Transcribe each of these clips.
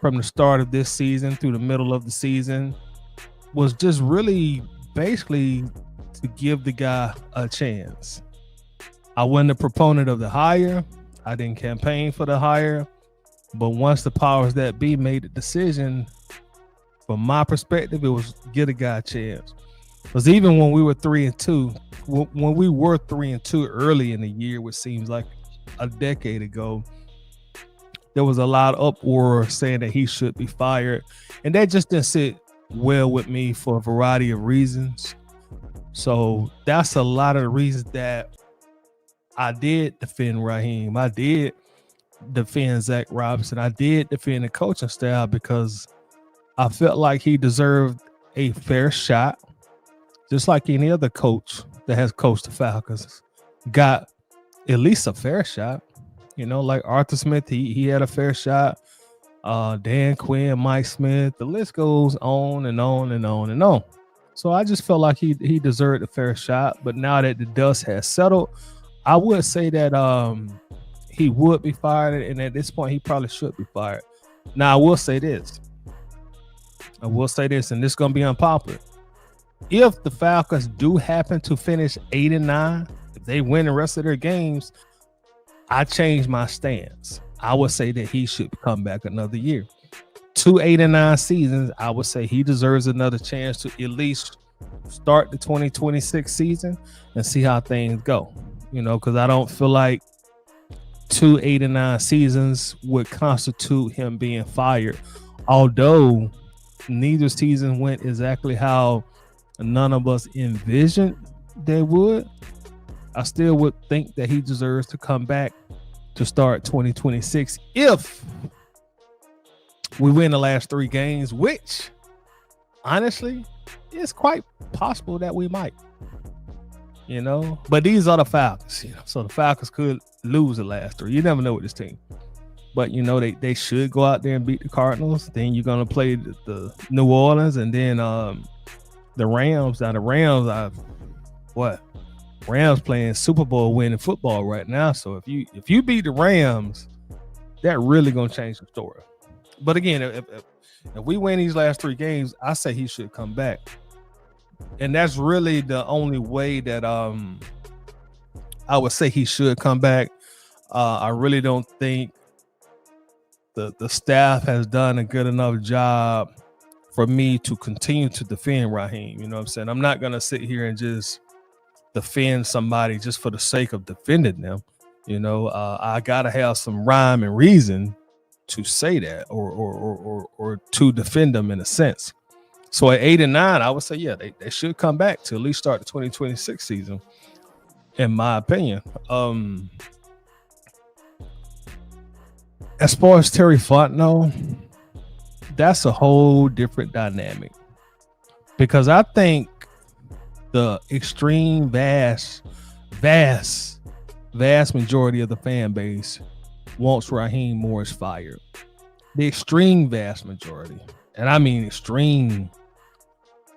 from the start of this season through the middle of the season was just really basically to give the guy a chance. I wasn't a proponent of the hire. I didn't campaign for the hire. But once the powers that be made the decision, from my perspective, it was get a guy a chance. Because even when we were 3-2, when we were 3-2 early in the year, which seems like a decade ago, there was a lot of uproar saying that he should be fired. And that just didn't sit well with me for a variety of reasons. So that's a lot of the reasons that I did defend Raheem. I did defend Zach Robinson. I did defend the coaching staff because I felt like he deserved a fair shot, just like any other coach that has coached the Falcons got at least a fair shot. You know, like Arthur Smith, he had a fair shot. Dan Quinn, Mike Smith, the list goes on and on and on and on. So I just felt like he deserved a fair shot. But now that the dust has settled, I would say that he would be fired, and at this point, he probably should be fired. Now, I will say this, and this is going to be unpopular. If the Falcons do happen to finish 8-9, if they win the rest of their games, I change my stance. I would say that he should come back another year. 2 8-9 seasons, I would say he deserves another chance to at least start the 2026 season and see how things go. You know, because I don't feel like 2 8-9 seasons would constitute him being fired. Although neither season went exactly how none of us envisioned they would, I still would think that he deserves to come back to start 2026 if we win the last 3 games, which honestly is quite possible that we might. You know, but these are the Falcons, you know, so the Falcons could lose the last 3. You never know with this team. But, you know, they should go out there and beat the Cardinals. Then you're going to play the New Orleans and then the Rams. Now, the Rams, Rams playing Super Bowl winning football right now. So if you beat the Rams, that really going to change the story. But again, if we win these last 3 games, I say he should come back. And that's really the only way that I would say he should come back. I really don't think the staff has done a good enough job for me to continue to defend Raheem. You know what I'm saying? I'm not going to sit here and just defend somebody just for the sake of defending them. You know, I got to have some rhyme and reason to say that or to defend them in a sense. So at 8-9, I would say, yeah, they should come back to at least start the 2026 season, in my opinion. As far as Terry Fontenot, that's a whole different dynamic, because I think the extreme vast majority of the fan base wants Raheem Morris fired. The extreme vast majority, and I mean extreme,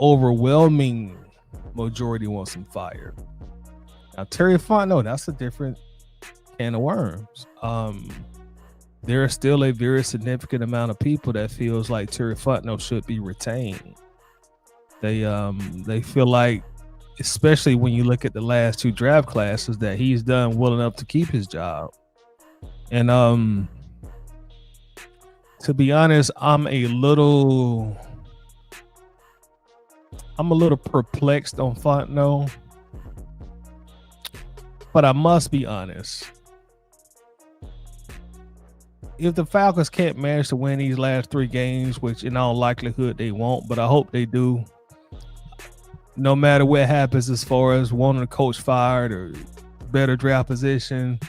overwhelming majority wants him fired. Now Terry Fontenot, that's a different can of worms. There is still a very significant amount of people that feels like Terry Fontenot should be retained. They feel like, especially when you look at the last 2 draft classes, that he's done well enough to keep his job. And to be honest, I'm a little perplexed on Fontenot, but I must be honest. If the Falcons can't manage to win these last 3 games, which in all likelihood they won't, but I hope they do, no matter what happens as far as wanting the coach fired or better draft position,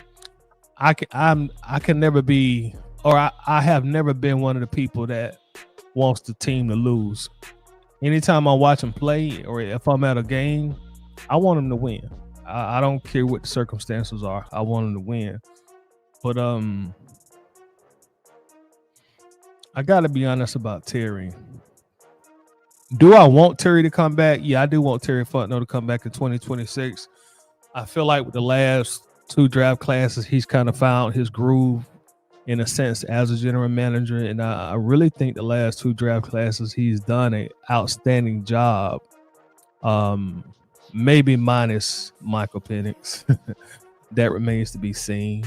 I can never be, or I have never been one of the people that wants the team to lose. Anytime I watch them play, or if I'm at a game, I want them to win. I don't care what the circumstances are. I want them to win. But I got to be honest about Terry. Do I want Terry to come back? Yeah, I do want Terry Fontenot to come back in 2026. I feel like with the last 2 draft classes, he's kind of found his groove. in a sense as a general manager, and I really think the last two draft classes he's done an outstanding job. Maybe minus Michael Penix. That remains to be seen.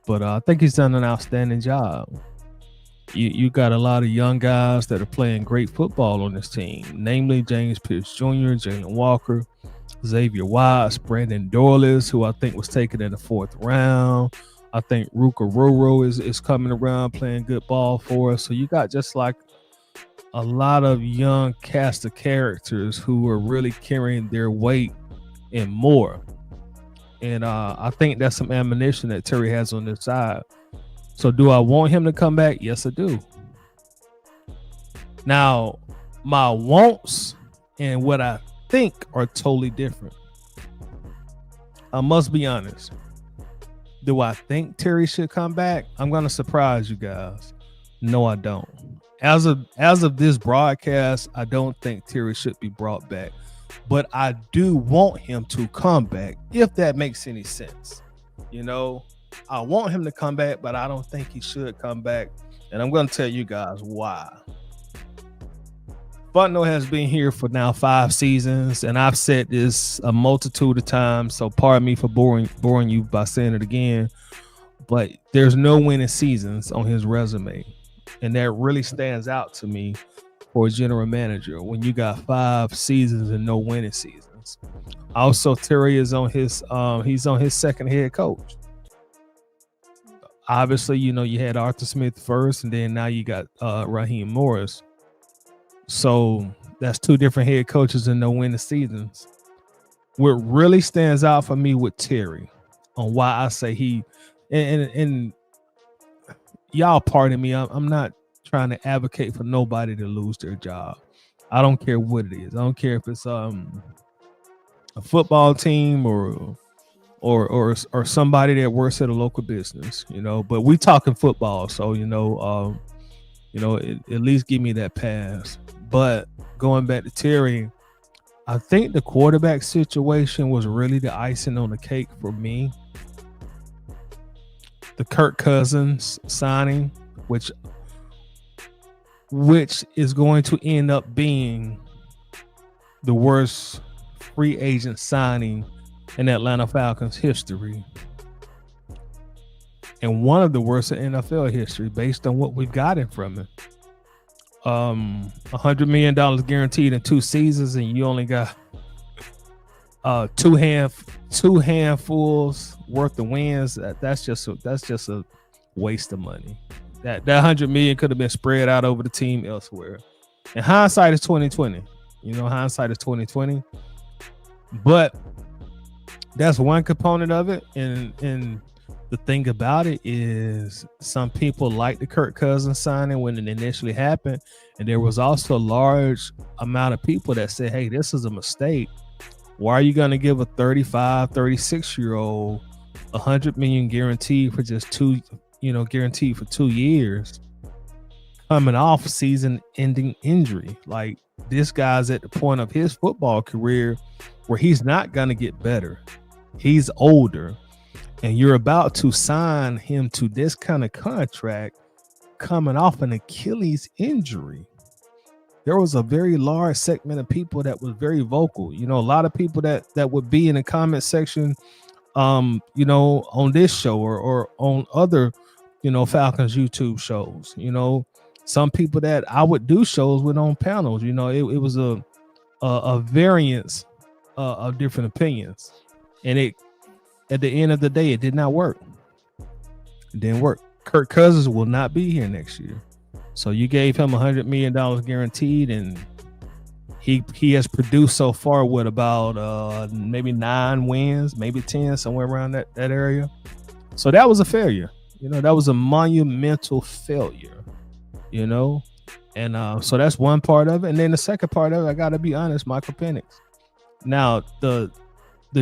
But I think he's done an outstanding job. You got a lot of young guys that are playing great football on this team, namely James Pierce Jr., Jalen Walker, Xavier Watts, Brandon Dorless, who I think was taken in the 4th round. I think Ruka Roro is coming around playing good ball for us. So you got just like a lot of young cast of characters who are really carrying their weight and more. And I think that's some ammunition that Terry has on this side. So do I want him to come back? Yes, I do. Now, my wants and what I think are totally different. I must be honest. Do I think Terry should come back? I'm going to surprise you guys. No, I don't. As of this broadcast, I don't think Terry should be brought back. But I do want him to come back, if that makes any sense. I want him to come back, but I don't think he should come back. And I'm going to tell you guys why. Fontenot has been here for now 5 seasons, and I've said this a multitude of times, so pardon me for boring you by saying it again, but there's no winning seasons on his resume, and that really stands out to me for a general manager when you got 5 seasons and no winning seasons. Also, Terry is on his he's on his 2nd head coach. Obviously, you had Arthur Smith first, and then now you got Raheem Morris. So that's 2 different head coaches and no winning seasons. What really stands out for me with Terry on why I say he and y'all pardon me, I'm not trying to advocate for nobody to lose their job. I don't care what it is. I don't care if it's a football team or somebody that works at a local business, but we talking football, so at least give me that pass. But going back to Terry, I think the quarterback situation was really the icing on the cake for me. The Kirk Cousins signing, which is going to end up being the worst free agent signing in Atlanta Falcons history, and one of the worst in NFL history based on what we've gotten from it. $100 million guaranteed in 2 seasons, and you only got two handfuls worth of wins. That's just a waste of money. That $100 million could have been spread out over the team elsewhere. And hindsight is 2020. Hindsight is 2020. But that's one component of it, and the thing about it is some people like the Kirk Cousins signing when it initially happened, and there was also a large amount of people that said, hey, this is a mistake. Why are you going to give a 35, 36-year-old $100 million guaranteed for just guaranteed for 2 years, coming off season-ending injury? Like, this guy's at the point of his football career where he's not going to get better. He's older, and you're about to sign him to this kind of contract coming off an Achilles injury. There was a very large segment of people that was very vocal. A lot of people that would be in the comment section, on this show or on other, Falcons YouTube shows. Some people that I would do shows with on panels. It was a variance of different opinions, and it, at the end of the day, it did not work. It didn't work. Kirk Cousins will not be here next year. So you gave him $100 million guaranteed, and he has produced so far with about maybe 9 wins, maybe 10, somewhere around that area. So that was a failure. That was a monumental failure, and so that's one part of it. And then the second part of it, I got to be honest, Michael Penix. Now, the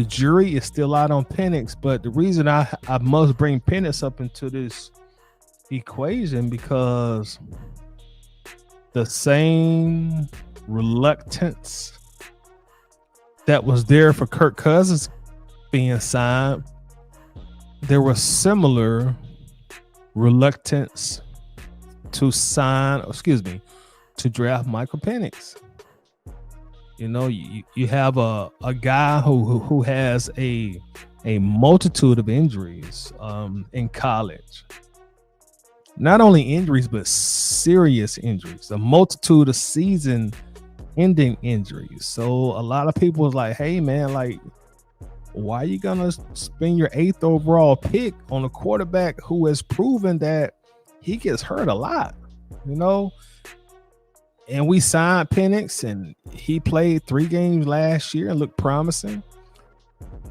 jury is still out on Penix, but the reason I must bring Penix up into this equation, because the same reluctance that was there for Kirk Cousins being signed, there was similar reluctance to draft Michael Penix. You have a guy who has a multitude of injuries in college. Not only injuries, but serious injuries. A multitude of season-ending injuries. So a lot of people was like, "Hey, man, like, why are you gonna spend your 8th overall pick on a quarterback who has proven that he gets hurt a lot?" You know, and we signed Penix, and he played 3 games last year and looked promising.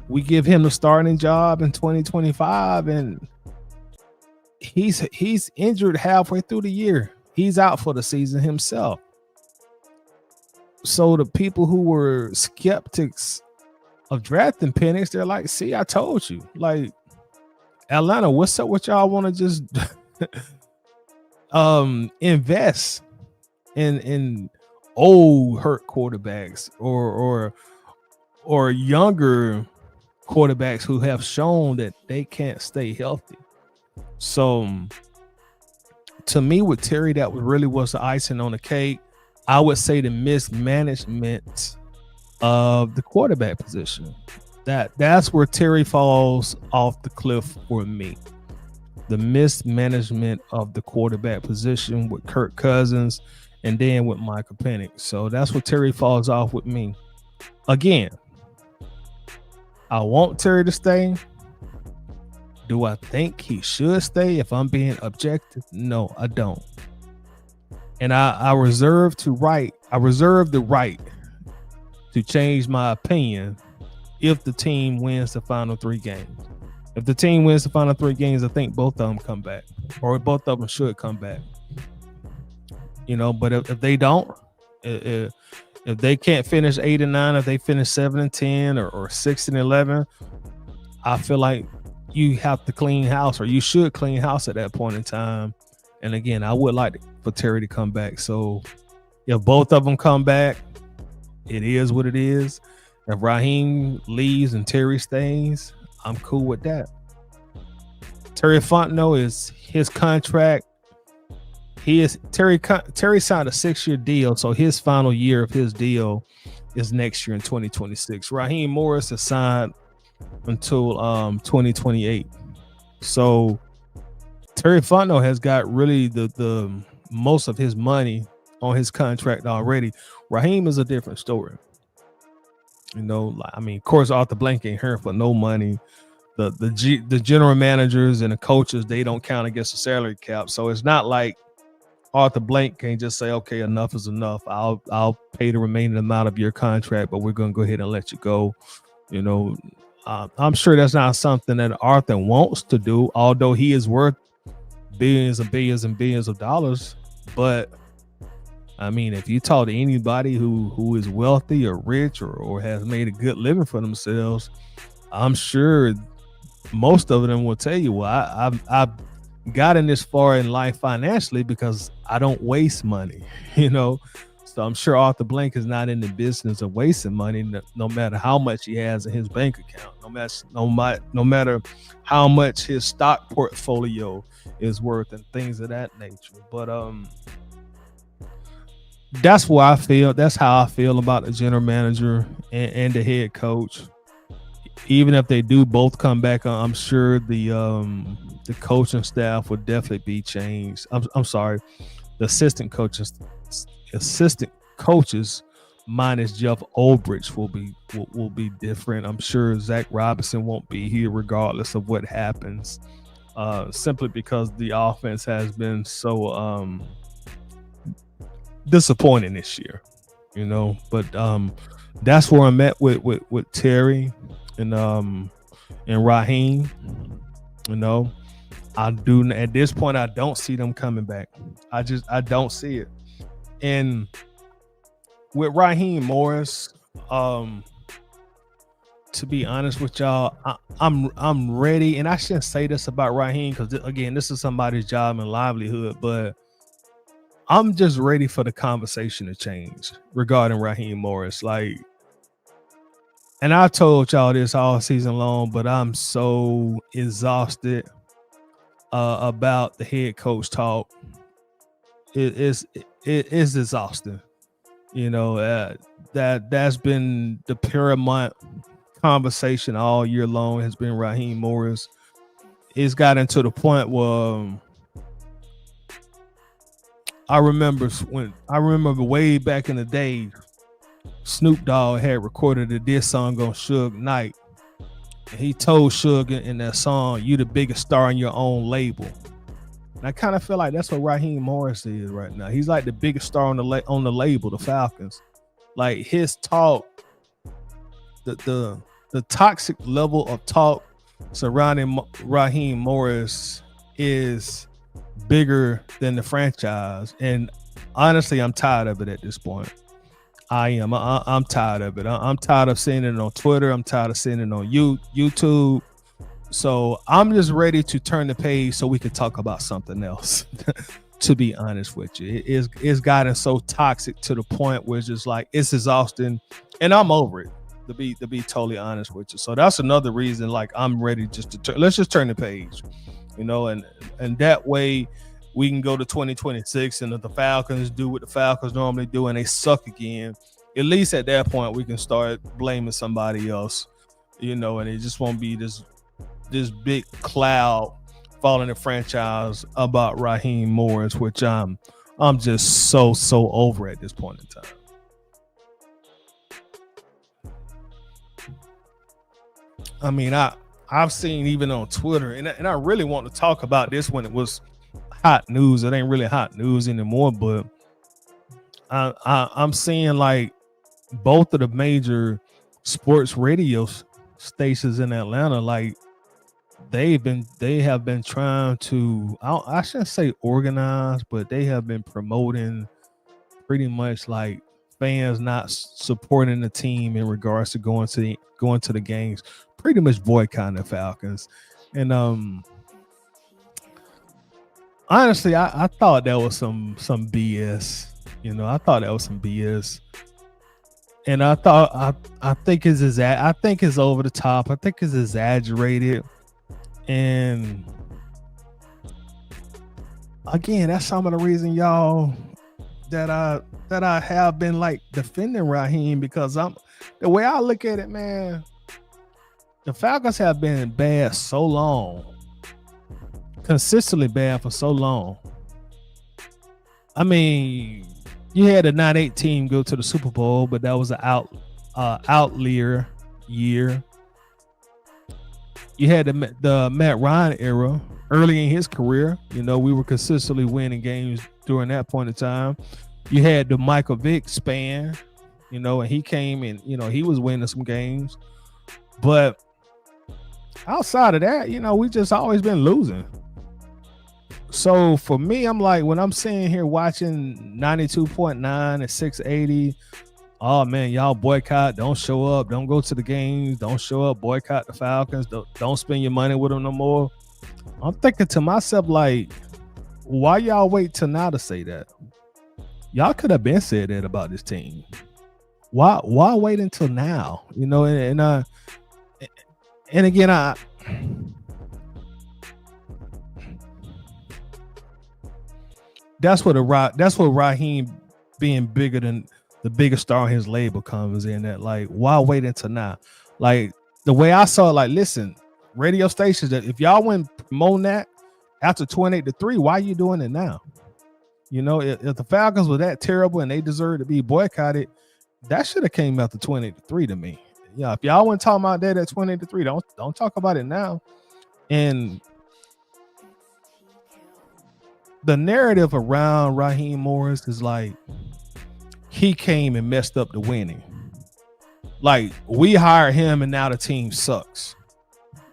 We give him the starting job in 2025, and he's injured halfway through the year. He's out for the season himself. So the people who were skeptics of drafting Penix, they're like, "See, I told you." Like, Atlanta, what's up with y'all want to just invest in old hurt quarterbacks or younger quarterbacks who have shown that they can't stay healthy? So to me, with Terry, that really was the icing on the cake. I would say the mismanagement of the quarterback position. That's where Terry falls off the cliff for me. The mismanagement of the quarterback position with Kirk Cousins and then with Michael Penix. So that's where Terry falls off with me. Again, I want Terry to stay. Do I think he should stay? If I'm being objective, no, I don't. And I reserve the right to change my opinion if the team wins the final 3 games. If the team wins the final 3 games, I think both of them come back, or both of them should come back. But if they don't, if they can't finish 8-9, if they finish 7-10 or 6-11, I feel like you have to clean house, or you should clean house at that point in time. And again, I would like for Terry to come back. So if both of them come back, it is what it is. If Raheem leaves and Terry stays, I'm cool with that. Terry Fontenot is his contract. Terry signed a 6-year deal, so his final year of his deal is next year in 2026. Raheem Morris is signed until 2028. So Terry Fontenot has got really the most of his money on his contract already. Raheem is a different story. Of course, Arthur Blank ain't here for no money. The general managers and the coaches, they don't count against the salary cap. So it's not like Arthur Blank can just say, "Okay, enough is enough. I'll pay the remaining amount of your contract, but we're gonna go ahead and let you go." I'm sure that's not something that Arthur wants to do, although he is worth billions and billions and billions of dollars. But if you talk to anybody who is wealthy or rich or has made a good living for themselves, I'm sure most of them will tell you, "Well, I've gotten this far in life financially because I don't waste money." So I'm sure Arthur Blank is not in the business of wasting money, no matter how much he has in his bank account, no matter how much his stock portfolio is worth and things of that nature. But that's how I feel about the general manager and the head coach. Even if they do both come back, I'm sure the coaching staff would definitely be changed. I'm sorry, the assistant coaches minus Jeff Ulbrich will be different. I'm sure Zach Robinson won't be here regardless of what happens, simply because the offense has been so disappointing this year. But that's where I'm at with Terry and Raheem. I do at this point. I don't see them coming back. I don't see it. And with Raheem Morris, to be honest with y'all, I'm ready. And I shouldn't say this about Raheem because again, this is somebody's job and livelihood, but I'm just ready for the conversation to change regarding Raheem Morris. And I told y'all this all season long, but I'm so exhausted about the head coach talk is exhausting. You know, that's been the paramount conversation all year long has been Raheem Morris. It's gotten to the point where I remember way back in the day, Snoop Dogg had recorded a diss song on Suge Knight. And he told Suge in that song, "You the biggest star on your own label." And I kind of feel like that's what Raheem Morris is right now. He's like the biggest star on the label, the Falcons. Like his talk, the toxic level of talk surrounding Raheem Morris is bigger than the franchise. And honestly, I'm tired of it at this point. I am. I'm tired of it. I'm tired of seeing it on Twitter. I'm tired of seeing it on YouTube. So I'm just ready to turn the page so we can talk about something else. To be honest with you, it's gotten so toxic to the point where it's just like it's exhausting, and I'm over it. To be totally honest with you, so that's another reason. Like I'm ready just to let's just turn the page, you know, and that way we can go to 2026, and if the Falcons do what the Falcons normally do and they suck again, at least at that point we can start blaming somebody else, you know, and it just won't be this big cloud falling the franchise about Raheem Morris, which I'm just so over at this point in time. I mean, I've seen even on Twitter, and I really want to talk about this when it was hot news. It ain't really hot news anymore, but I'm seeing like both of the major sports radio stations in Atlanta, like they have been trying to, I shouldn't say organize, but they have been promoting pretty much like fans not supporting the team in regards to going to the games, pretty much boycotting the Falcons. And honestly, I thought that was some BS. You know, I thought that was some BS. And I think it's over the top. I think it's exaggerated. And again, that's some of the reason, y'all, that I have been like defending Raheem, because the way I look at it, man, the Falcons have been bad so long, consistently bad for so long. I mean, you had a 9-8 team go to the Super Bowl, but that was an outlier year. You had the Matt Ryan era early in his career. You know, we were consistently winning games during that point in time. You had the Michael Vick span, you know, and he came and, you know, he was winning some games. But outside of that, you know, we just always been losing. So for me, I'm like, when I'm sitting here watching 92.9 and 680, oh man, y'all boycott, don't show up, don't go to the games, don't show up, boycott the Falcons, don't spend your money with them no more. I'm thinking to myself, like, why y'all wait till now to say that? Y'all could have been said that about this team. Why wait until now? You know, and again, that's what Raheem being bigger than the biggest star on his label comes in. That, like, why wait until now? Like, the way I saw it, like, listen, radio stations, that if y'all went promoting that after 28-3, why are you doing it now? You know, if the Falcons were that terrible and they deserve to be boycotted, that should have came after 28-3 to me. Yeah, if y'all weren't talking about that at 28-3, don't talk about it now. And the narrative around Raheem Morris is like, he came and messed up the winning. Like, we hired him and now the team sucks.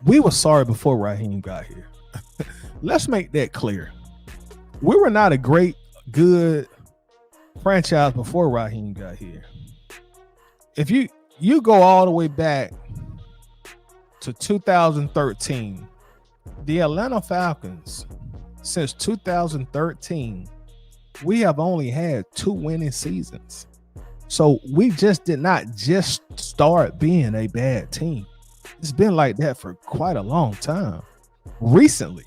We were sorry before Raheem got here. Let's make that clear. We were not a good franchise before Raheem got here. If you go all the way back to 2013, the Atlanta Falcons, since 2013, we have only had 2 winning seasons. So we just did not just start being a bad team. It's been like that for quite a long time. Recently,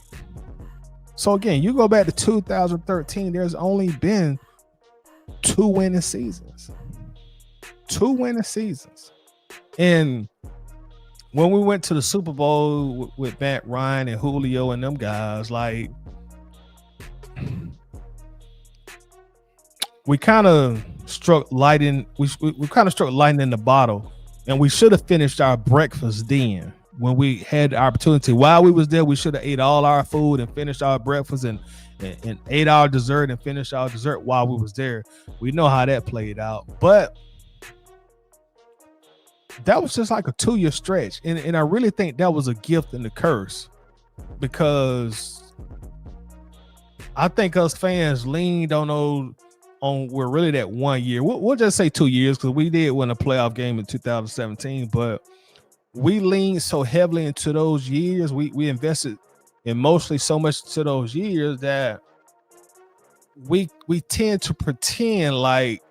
So again, you go back to 2013, there's only been 2 winning seasons. 2 winning seasons. And when we went to the Super Bowl with Matt Ryan and Julio and them guys, like we kind of struck lightning. We kind of struck lightning in the bottle, and we should have finished our breakfast then when we had the opportunity. While we was there, we should have ate all our food and finished our breakfast and ate our dessert and finished our dessert while we was there. We know how that played out, but that was just like a 2-year stretch, and I really think that was a gift and a curse, because I think us fans leaned on we're really that 1 year. We'll just say 2 years, because we did win a playoff game in 2017, but we leaned so heavily into those years. We invested emotionally so much to those years that we tend to pretend like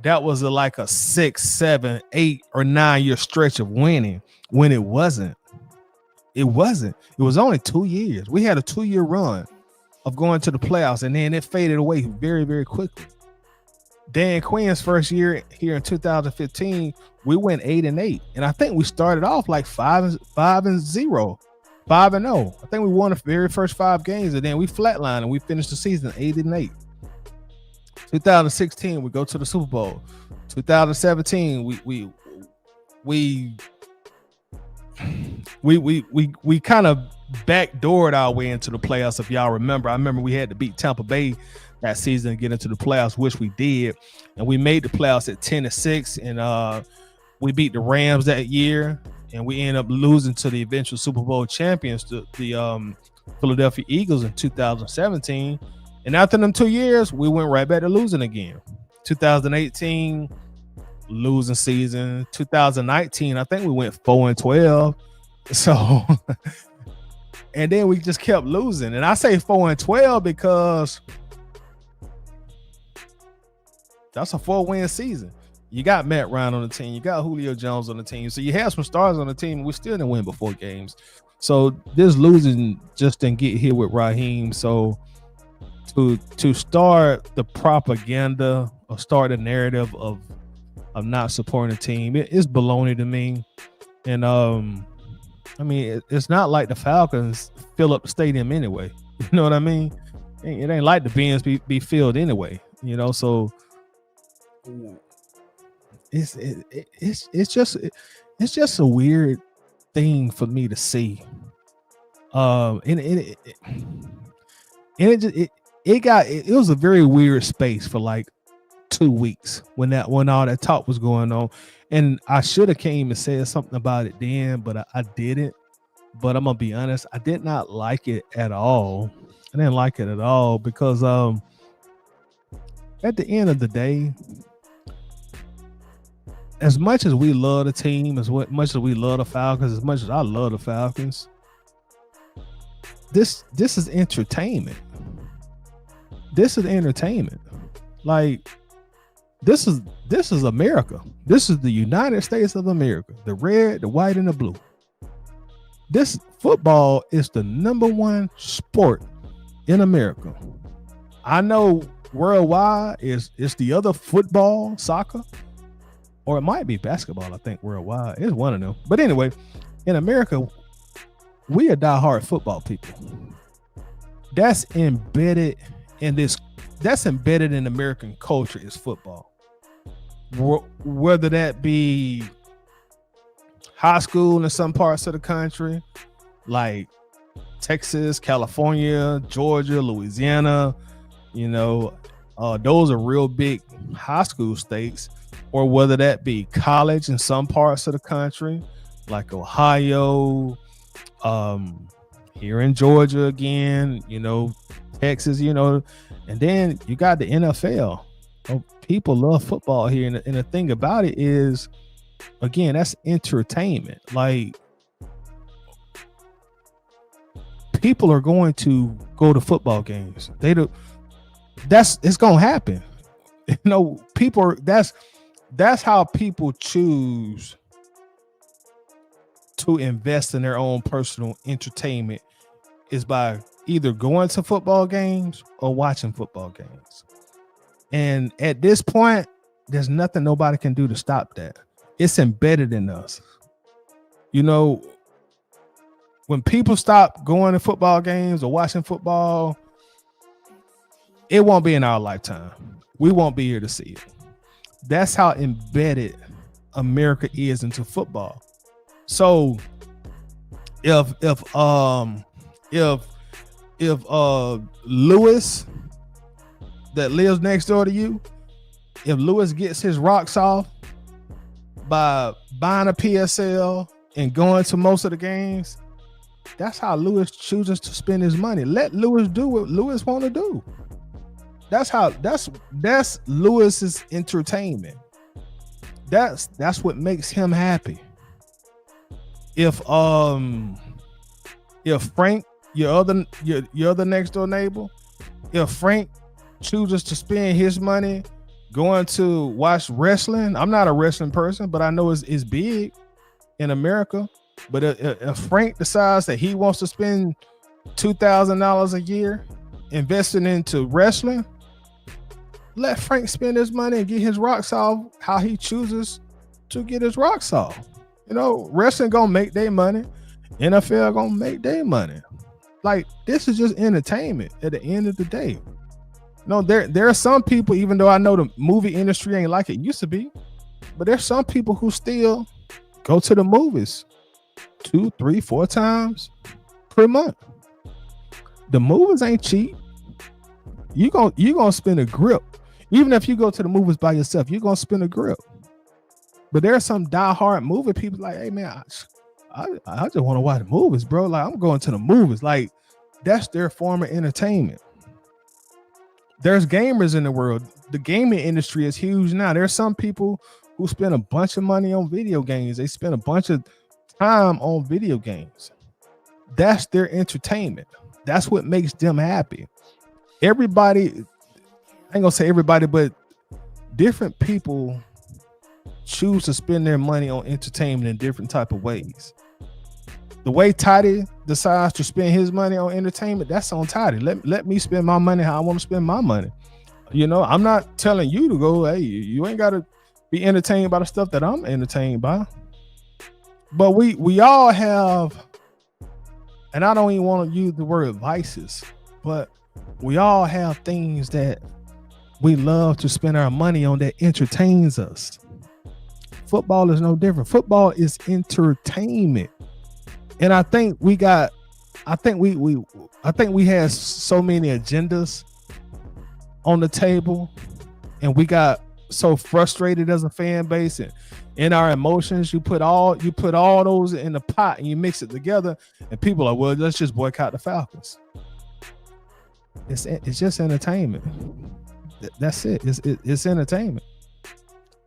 that was like a 6, 7, 8, or 9 year stretch of winning, when it wasn't. It wasn't. It was only 2 years. We had a 2-year run of going to the playoffs, and then it faded away very, very quickly. Dan Quinn's first year here in 2015, we went 8-8, and I think we started off like 5-0. I think we won the very first 5 games, and then we flatlined and we finished the season 8-8. 2016, we go to the Super Bowl. 2017, we kind of backdoored our way into the playoffs. If y'all remember, I remember we had to beat Tampa Bay that season to get into the playoffs, which we did, and we made the playoffs at 10-6, and we beat the Rams that year, and we ended up losing to the eventual Super Bowl champions, the Philadelphia Eagles, in 2017. And after them 2 years, we went right back to losing again. 2018, losing season. 2019, I think we went 4-12. So, and then we just kept losing. And I say 4-12 because that's a 4-win season. You got Matt Ryan on the team. You got Julio Jones on the team. So you have some stars on the team, and we still didn't win before games. So this losing just didn't get here with Raheem. So to start the propaganda or start the narrative of not supporting the team, it's baloney to me. And I mean, it's not like the Falcons fill up the stadium anyway. You know what I mean? It ain't like the Benz be filled anyway. You know, so it's just a weird thing for me to see. It was a very weird space for like 2 weeks when all that talk was going on, and I should have came and said something about it then, but I didn't. But I'm gonna be honest, I did not like it at all. I didn't like it at all because at the end of the day, as much as we love the team, as much as we love the Falcons, as much as I love the Falcons, this is entertainment. This is entertainment. Like this is America. This is the United States of America. The red, the white, and the blue. This football is the #1 sport in America. I know worldwide it's the other football, soccer, or it might be basketball. I think worldwide it's one of them. But anyway, in America, we are diehard football people. That's embedded in this. That's embedded in American culture is football. Whether that be high school in some parts of the country, like Texas, California, Georgia, Louisiana, you know, those are real big high school states, or whether that be college in some parts of the country, like Ohio, here in Georgia again, you know, Texas, you know, and then you got the NFL. People love football here, and the thing about it is, again, that's entertainment. Like, people are going to go to football games. It's gonna happen. You know, that's how people choose to invest in their own personal entertainment, is by either going to football games or watching football games. And at this point, there's nothing nobody can do to stop that. It's embedded in us. You know, when people stop going to football games or watching football, it won't be in our lifetime. We won't be here to see it. That's how embedded America is into football. So if Lewis that lives next door to you, if Lewis gets his rocks off by buying a PSL and going to most of the games, that's how Lewis chooses to spend his money. Let Lewis do what Lewis want to do. That's Lewis's entertainment. That's what makes him happy. If Frank, your other next door neighbor, if Frank chooses to spend his money going to watch wrestling, I'm not a wrestling person, but I know it's big in America. But if Frank decides that he wants to spend $2,000 a year investing into wrestling, let Frank spend his money and get his rocks off how he chooses to get his rocks off. You know, wrestling gonna make their money, NFL gonna make their money. Like, this is just entertainment at the end of the day. No, there are some people, even though I know the movie industry ain't like it used to be, but there's some people who still go to the movies 2, 3, 4 times per month. The movies ain't cheap. You gonna spend a grip. Even if you go to the movies by yourself, you're gonna spend a grip. But there are some diehard movie people like, hey man, I just want to watch movies, bro. Like, I'm going to the movies. Like, that's their form of entertainment. There's gamers in the world. The gaming industry is huge now. There's some people who spend a bunch of money on video games. They spend a bunch of time on video games. That's their entertainment. That's what makes them happy. Everybody, I ain't gonna say everybody, but different people choose to spend their money on entertainment in different type of ways. The way Toddy decides to spend his money on entertainment, that's on Toddy. Let me spend my money how I want to spend my money. You know, I'm not telling you to go, hey, you ain't got to be entertained by the stuff that I'm entertained by. But we all have, and I don't even want to use the word vices, but we all have things that we love to spend our money on that entertains us. Football is no different. Football is entertainment. And I think we had so many agendas on the table, and we got so frustrated as a fan base, and in our emotions, you put all those in the pot and you mix it together, and people are, well, let's just boycott the Falcons. It's just entertainment. That's it. It's entertainment.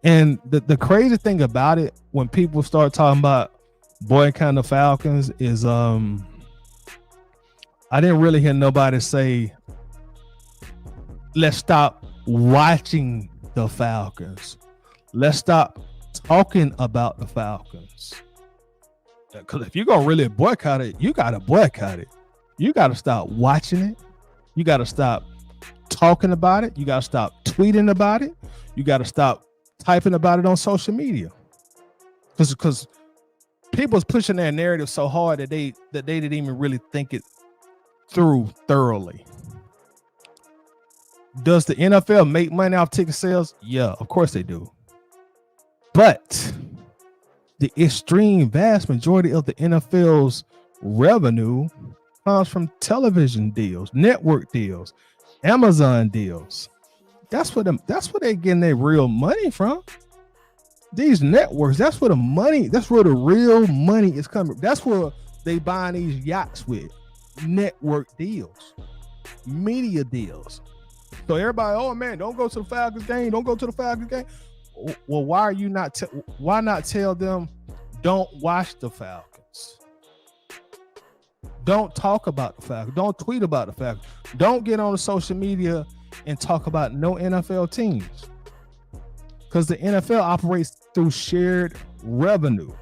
And the crazy thing about it, when people start talking about boycotting the Falcons, is I didn't really hear nobody say, let's stop watching the Falcons. Let's stop talking about the Falcons. Because if you're gonna really boycott it, you gotta boycott it. You gotta stop watching it. You gotta stop talking about it. You gotta stop tweeting about it. You gotta stop typing about it on social media. Because people's pushing their narrative so hard that they didn't even really think it through thoroughly. Does the NFL make money off ticket sales? Yeah, of course they do. But the extreme vast majority of the NFL's revenue comes from television deals, network deals, Amazon deals. That's where they're getting their real money from. These networks, that's where the real money is coming. That's where they buying these yachts with. Network deals, media deals. So everybody, oh man, don't go to the Falcons game. Don't go to the Falcons game. Well, why not tell them don't watch the Falcons? Don't talk about the Falcons. Don't tweet about the Falcons. Don't get on the social media and talk about no NFL teams. Because the NFL operates through shared revenue.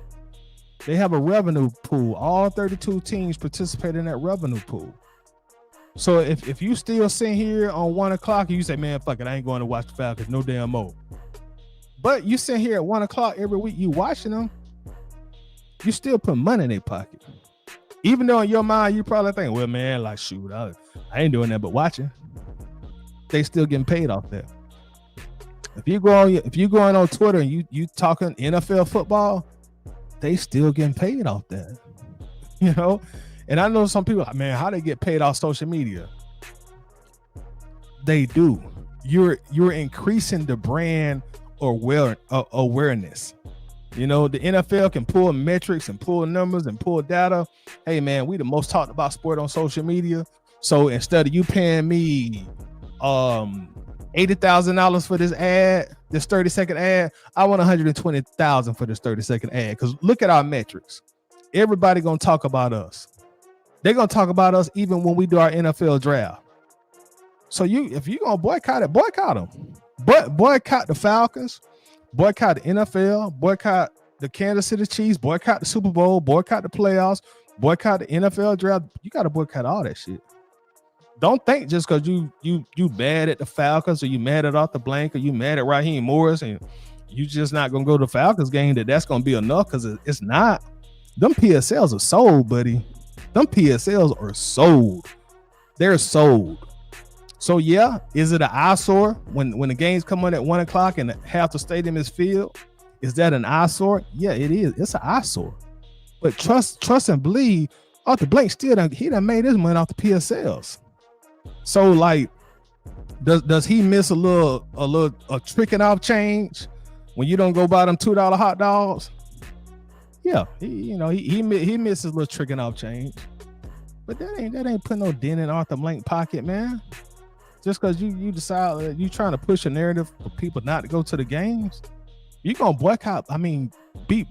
They have a revenue pool. All 32 teams participate in that revenue pool. So if you still sitting here on 1 o'clock and you say, man, fuck it, I ain't going to watch the Falcons no damn more. But you sit here at 1 o'clock every week, you watching them, you still put money in their pocket. Even though in your mind you probably think, well, man, like shoot, I ain't doing that but watching. They still getting paid off that. If you going on Twitter and you talking NFL football, they still getting paid off that. You know? And I know some people, man, how they get paid off social media? They do. You're increasing the brand awareness. You know, the NFL can pull metrics and pull numbers and pull data. Hey, man, we the most talked about sport on social media. So instead of you paying me $80,000 for this ad, this 30-second ad, I want $120,000 for this 30-second ad. Because look at our metrics. Everybody gonna talk about us. They're gonna talk about us even when we do our NFL draft. So if you gonna boycott it, boycott them. But boycott the Falcons, boycott the NFL, boycott the Kansas City Chiefs, boycott the Super Bowl, boycott the playoffs, boycott the NFL draft. You gotta boycott all that shit. Don't think just because you mad at the Falcons or you mad at Arthur Blank or you mad at Raheem Morris and you just not gonna go to the Falcons game that's gonna be enough, because it's not. Them PSLs are sold, buddy. Them PSLs are sold. They're sold. So yeah, is it an eyesore when the games come on at 1 o'clock and half the stadium is filled? Is that an eyesore? Yeah, it is. It's an eyesore. But trust and believe, Arthur Blank still done made his money off the PSLs. So like, does he miss a tricking off change when you don't go buy them $2 hot dogs? Yeah, he misses a little tricking off change, but that ain't putting no dent in Arthur Blank pocket, man. Just because you decide that you trying to push a narrative for people not to go to the games, you gonna boycott. I mean, be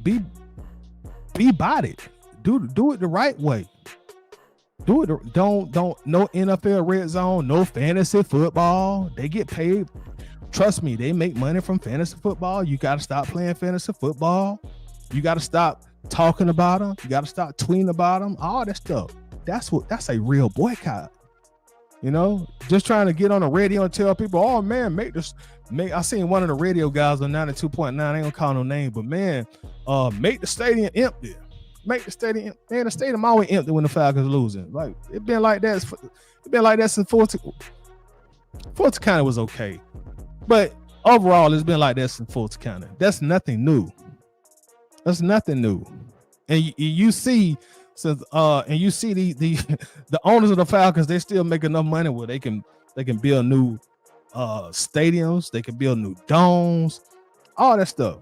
bodied. Do it the right way. Do it. Don't no NFL red zone, no fantasy football. They get paid. Trust me, they make money from fantasy football. You got to stop playing fantasy football. You got to stop talking about them. You got to stop tweeting about them. All that stuff. That's a real boycott. You know, just trying to get on the radio and tell people, oh man, I seen one of the radio guys on 92.9. I ain't gonna call no name, but man, make the stadium empty. Make the stadium, man. The stadium always empty when the Falcons losing. Like it's been like that. It's been like that since Fulton County was okay, but overall, it's been like that since Fulton County. That's nothing new. That's nothing new. And you see, since and you see the owners of the Falcons, they still make enough money where they can build new stadiums, they can build new domes, all that stuff.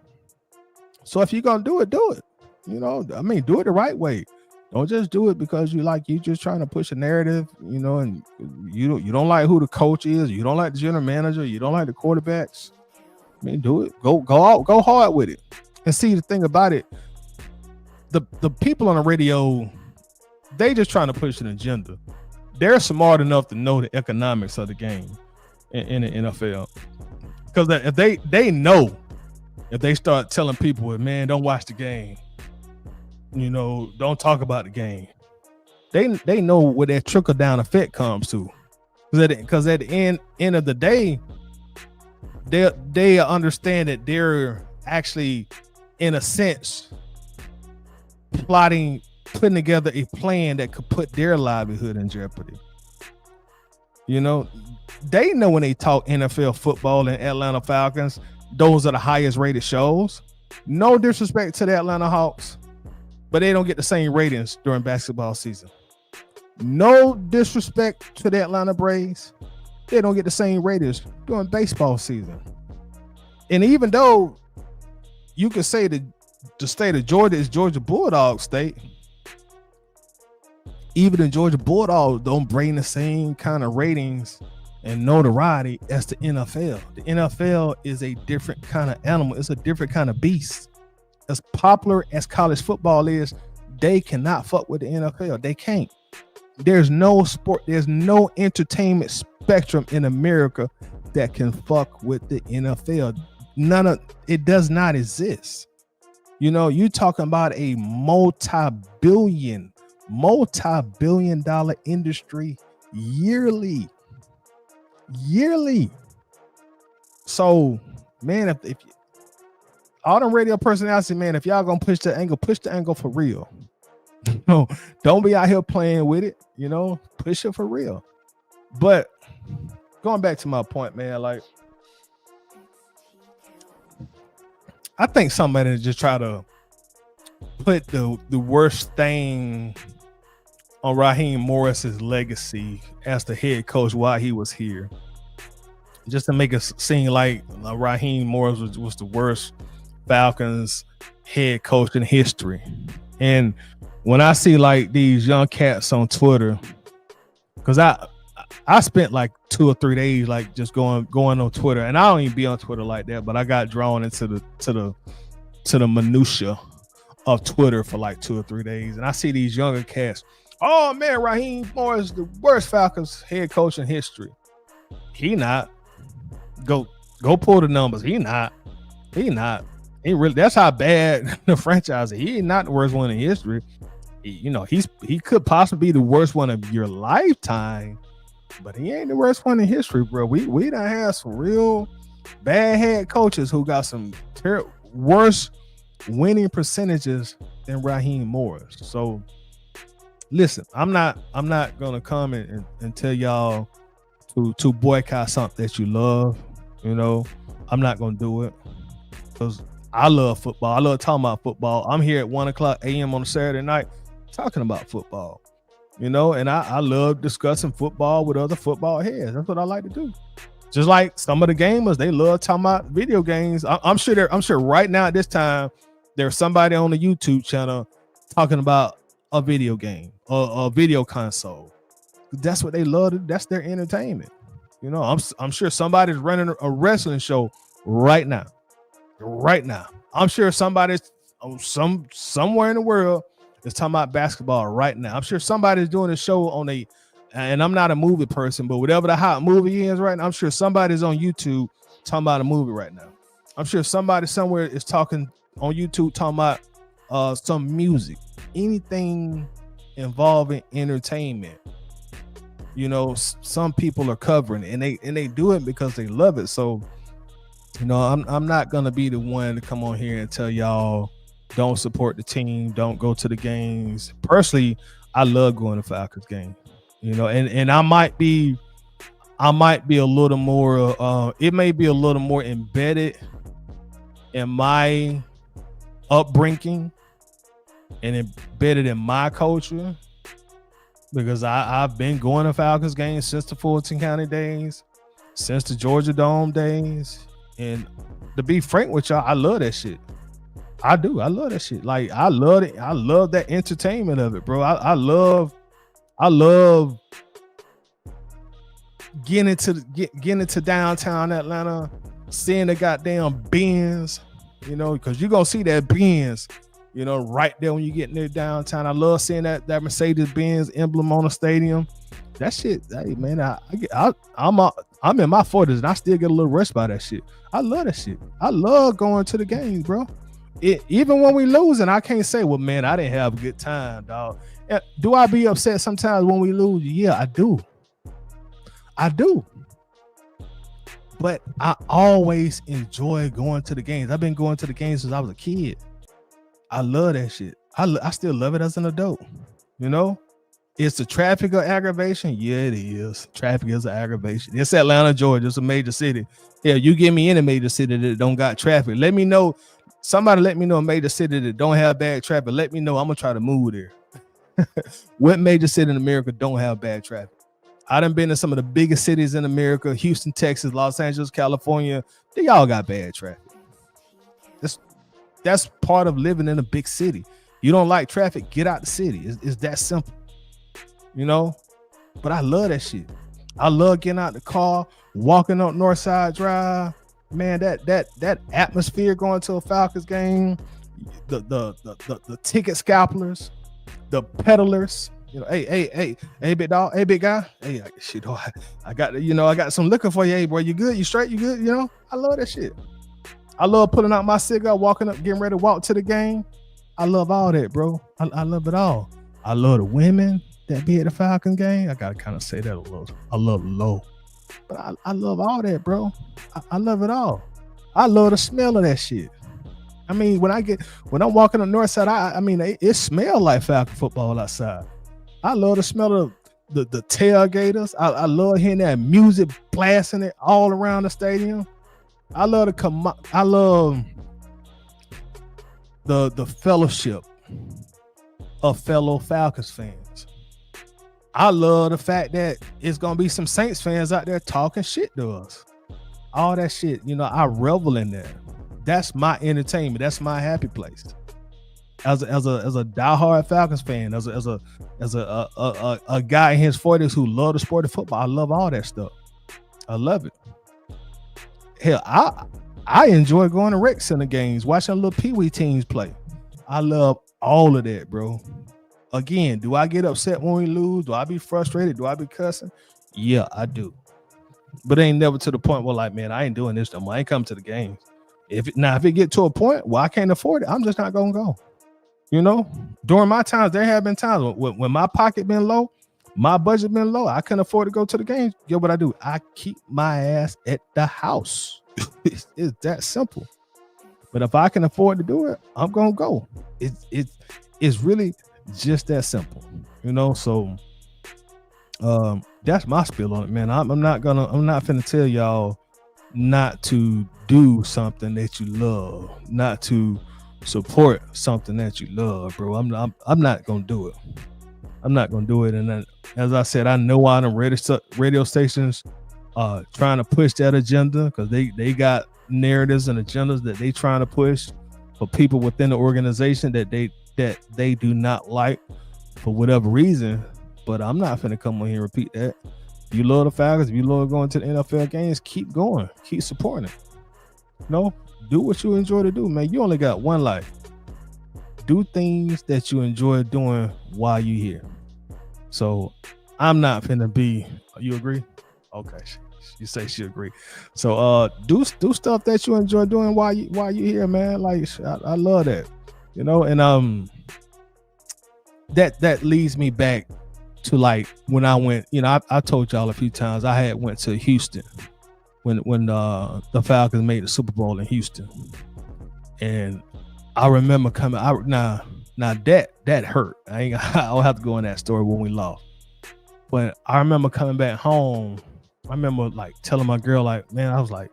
So if you're gonna do it, do it. You know, I mean, do it the right way. Don't just do it because you just trying to push a narrative, you know, and you don't like who the coach is, you don't like the general manager, you don't like the quarterbacks. I mean, do it. Go out, go hard with it. And see, the thing about it, the people on the radio, they just trying to push an agenda. They're smart enough to know the economics of the game in the NFL. Because if they know, if they start telling people, man, don't watch the game, you know, don't talk about the game, they know where that trickle down effect comes to. Because at the end of the day, they understand that they're actually, in a sense, putting together a plan that could put their livelihood in jeopardy. You know, they know when they talk NFL football and Atlanta Falcons, those are the highest rated shows. No disrespect to the Atlanta Hawks, but they don't get the same ratings during basketball season. No disrespect to the Atlanta Braves, they don't get the same ratings during baseball season. And even though you could say that the state of Georgia is Georgia Bulldog state, even the Georgia Bulldogs don't bring the same kind of ratings and notoriety as the NFL. The NFL is a different kind of animal. It's a different kind of beast. As popular as college football is, they cannot fuck with the NFL. They can't. There's no sport, there's no entertainment spectrum in America that can fuck with the NFL. It does not exist. You know, you're talking about a multi-billion dollar industry yearly. So, man, if all them radio personalities, man, if y'all gonna push the angle for real. No, don't be out here playing with it. Push it for real. But going back to my point, man, like I think somebody just try to put the worst thing on Raheem Morris's legacy as the head coach while he was here, just to make it seem like Raheem Morris was the worst Falcons head coach in history. And when I see like these young cats on Twitter, because I spent like 2 or 3 days like just going on Twitter, and I don't even be on Twitter like that, but I got drawn into the minutia of Twitter for like 2 or 3 days, and I see these younger cats. Oh man, Raheem Morris is the worst Falcons head coach in history. He not. Go pull the numbers. He not. He really. That's how bad the franchise is. He ain't not the worst one in history. He could possibly be the worst one of your lifetime, but he ain't the worst one in history, bro. We done had some real bad head coaches who got some worse winning percentages than Raheem Morris. So listen, I'm not gonna come and tell y'all to boycott something that you love. I'm not gonna do it because I love football. I love talking about football. I'm here at 1:00 a.m. on a Saturday night talking about football. And I love discussing football with other football heads. That's what I like to do. Just like some of the gamers, they love talking about video games. I'm sure right now at this time there's somebody on the YouTube channel talking about a video game or a video console. That's what they love. That's their entertainment. I'm sure somebody's running a wrestling show right now. I'm sure somebody's somewhere in the world is talking about basketball right now. I'm sure somebody's doing a show and I'm not a movie person, but whatever the hot movie is right now, I'm sure somebody's on YouTube talking about a movie right now. I'm sure somebody somewhere is talking on YouTube talking about some music, anything involving entertainment. Some people are covering it, and they do it because they love it. So, I'm not gonna be the one to come on here and tell y'all don't support the team, don't go to the games. Personally, I love going to Falcons games. And I might be a little more. It may be a little more embedded in my upbringing and embedded in my culture, because I've been going to Falcons games since the Fulton County days, since the Georgia Dome days. And to be frank with y'all, I love that shit. I do. I love that shit. Like, I love it. I love that entertainment of it, bro. I love getting into downtown Atlanta, seeing the goddamn Benz, because you're gonna see that Benz, right there when you get near downtown. I love seeing that Mercedes-Benz emblem on the stadium. That shit, hey man, I'm in my 40s and I still get a little rush by that shit. I love that shit. I love going to the games, bro. Even when we losing, I can't say, well, man, I didn't have a good time, dog. Do I be upset sometimes when we lose? Yeah, I do. But I always enjoy going to the games. I've been going to the games since I was a kid. I love that shit. I still love it as an adult. It's the traffic of aggravation. Yeah, it is. Traffic is an aggravation. It's Atlanta, Georgia. It's a major city. Yeah, you give me any major city that don't got traffic. Let me know. Somebody let me know a major city that don't have bad traffic. Let me know. I'm gonna try to move there. What major city in America don't have bad traffic? I done been to some of the biggest cities in America: Houston, Texas, Los Angeles, California. They all got bad traffic. That's part of living in a big city. You don't like traffic, get out the city. It's that simple. But I love that shit. I love getting out the car, walking up Northside Drive. Man, that atmosphere going to a Falcons game, the ticket scalpers, the peddlers. Hey, big dog, hey, big guy, hey, shit, I got I got some liquor for you. Hey, boy, you good? You straight? You good? I love that shit. I love pulling out my cigar, walking up, getting ready to walk to the game. I love all that, bro. I love it all. I love the women. that be at the Falcons game. I gotta kind of say that a little low, but I love all that, bro. I love it all. I love the smell of that shit. I mean, when I'm walking on the north side, I mean, it smells like Falcon football outside. I love the smell of the tailgaters. I love hearing that music blasting it all around the stadium. I love the fellowship of fellow Falcons fans. I love the fact that it's gonna be some Saints fans out there talking shit to us. All that shit, I revel in that. That's my entertainment. That's my happy place. As a diehard Falcons fan, as a guy in his 40s who love the sport of football, I love all that stuff. I love it. Hell, I enjoy going to rec center games, watching little peewee teams play. I love all of that, bro. Again, do I get upset when we lose? Do I be frustrated? Do I be cussing? Yeah, I do. But it ain't never to the point where, like, man, I ain't doing this no more. I ain't coming to the games. If it get to a point where I can't afford it, I'm just not gonna go. During my times, there have been times when my pocket been low, my budget been low, I couldn't afford to go to the games. Guess what I do? I keep my ass at the house. It's that simple. But if I can afford to do it, I'm gonna go. It's really just that simple, So that's my spiel on it, man. I'm not finna tell y'all not to do something that you love, not to support something that you love, bro. I'm not gonna do it. I'm not gonna do it. And then, as I said, I know why them radio stations trying to push that agenda, because they got narratives and agendas that they trying to push for people within the organization that they do not like for whatever reason. But I'm not finna come on here and repeat that. If you love the Falcons, if you love going to the NFL games, keep going, keep supporting it. Do what you enjoy to do, man. You only got one life. Do things that you enjoy doing while you're here. So I'm not finna be. You agree? Okay, you say she agree. So do stuff that you enjoy doing while you here, man. Like I love that, and that leads me back to, like, when I went, I told y'all a few times I had went to Houston when the Falcons made the Super Bowl in Houston, and I remember coming out. Now that hurt. I don't have to go in that story when we lost, but I remember coming back home. I remember, like, telling my girl, like, man, I was like,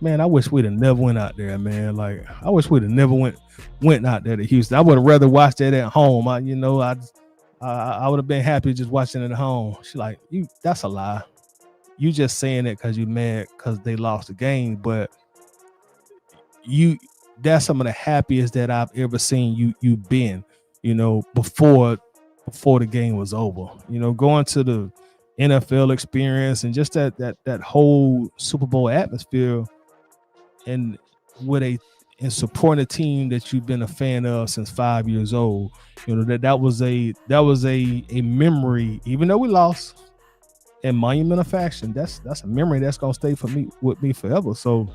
man, I wish we'd have never went out there, man. Like, I wish we'd have never went out there to Houston. I would have rather watched that at home. I would have been happy just watching it at home. She's like, that's a lie. You just saying it because you mad because they lost the game, but that's some of the happiest that I've ever seen you been, before the game was over. Going to the NFL experience and just that whole Super Bowl atmosphere, and and supporting a team that you've been a fan of since 5 years old. That was a memory, even though we lost, in monumental fashion. That's a memory that's gonna stay with me forever. So,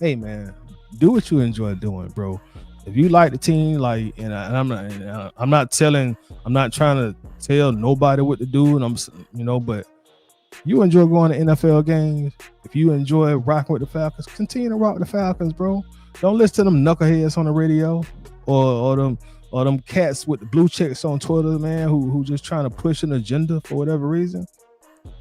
hey, man, do what you enjoy doing, bro. If you like the team, like, and I'm not trying to tell nobody what to do, and but you enjoy going to NFL games. If you enjoy rocking with the Falcons, continue to rock the Falcons, bro. Don't listen to them knuckleheads on the radio or them cats with the blue checks on Twitter, man, who just trying to push an agenda for whatever reason.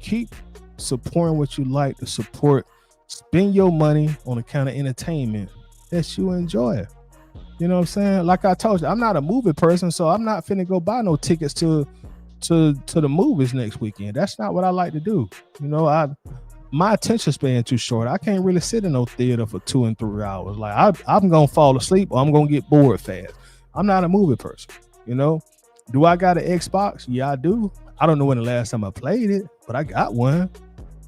Keep supporting what you like to support. Spend your money on the kind of entertainment that you enjoy. You know what I'm saying? Like I told you, I'm not a movie person, so I'm not finna go buy no tickets to the movies next weekend. That's not what I like to do. My attention span too short. I can't really sit in no theater for 2 and 3 hours. Like I'm gonna fall asleep or I'm gonna get bored fast. I'm not a movie person. Do I got an Xbox? Yeah, I do. I don't know when the last time I played it, but I got one.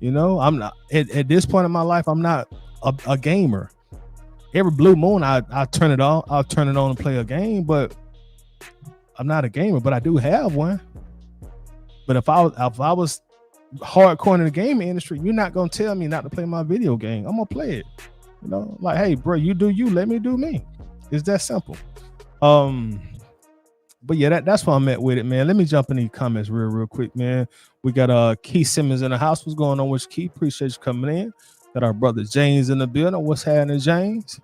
I'm not at this point in my life. I'm not a gamer. Every blue moon, I turn it on. I'll turn it on and play a game, but I'm not a gamer. But I do have one. But if I was hardcore in the gaming industry, you're not gonna tell me not to play my video game. I'm gonna play it. Like, hey, bro, you do you, let me do me. It's that simple. But yeah, that's why I'm at with it, man. Let me jump in these comments real quick, man. We got Keith Simmons in the house. What's going on with you, Keith? Appreciate you coming in. Got our brother James in the building. What's happening, James?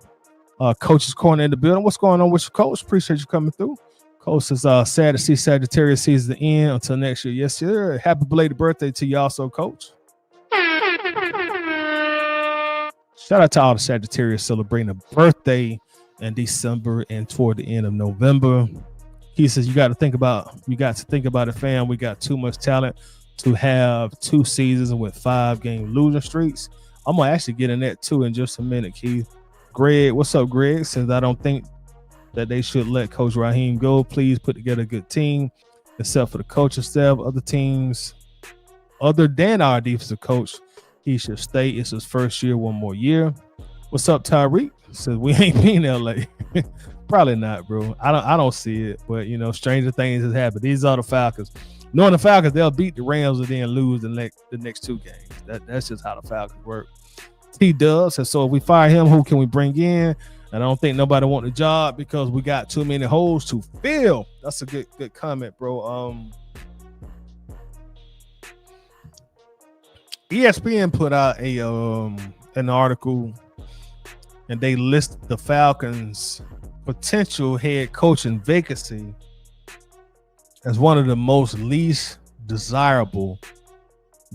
Coach's Corner in the building. What's going on with you, Coach? Appreciate you coming through. Coach is sad to see Sagittarius season end until next year. Yes, sir. Happy belated birthday to you also, Coach. Shout out to all the Sagittarius celebrating a birthday in December and toward the end of November. He says you got to think about it, fam. We got too much talent to have 2 seasons with 5-game losing streaks. I'm gonna actually get in that too in just a minute, Keith. Greg, what's up, Greg? Says I don't think that they should let Coach Raheem go. Please put together a good team, except for the coaching staff. Other teams, other than our defensive coach, he should stay. It's his first year, 1 more year. What's up, Tyreek? Says we ain't been in LA. Probably not, bro. I don't see it, but you know, stranger things has happened. These are the Falcons. Knowing the Falcons, they'll beat the Rams and then lose the next 2 games. That's just how the Falcons work. T-Dub says, so if we fire him, who can we bring in? And I don't think nobody want the job because we got too many holes to fill. That's a good comment, bro. ESPN put out an article, and they list the Falcons' potential head coaching vacancy as one of the most least desirable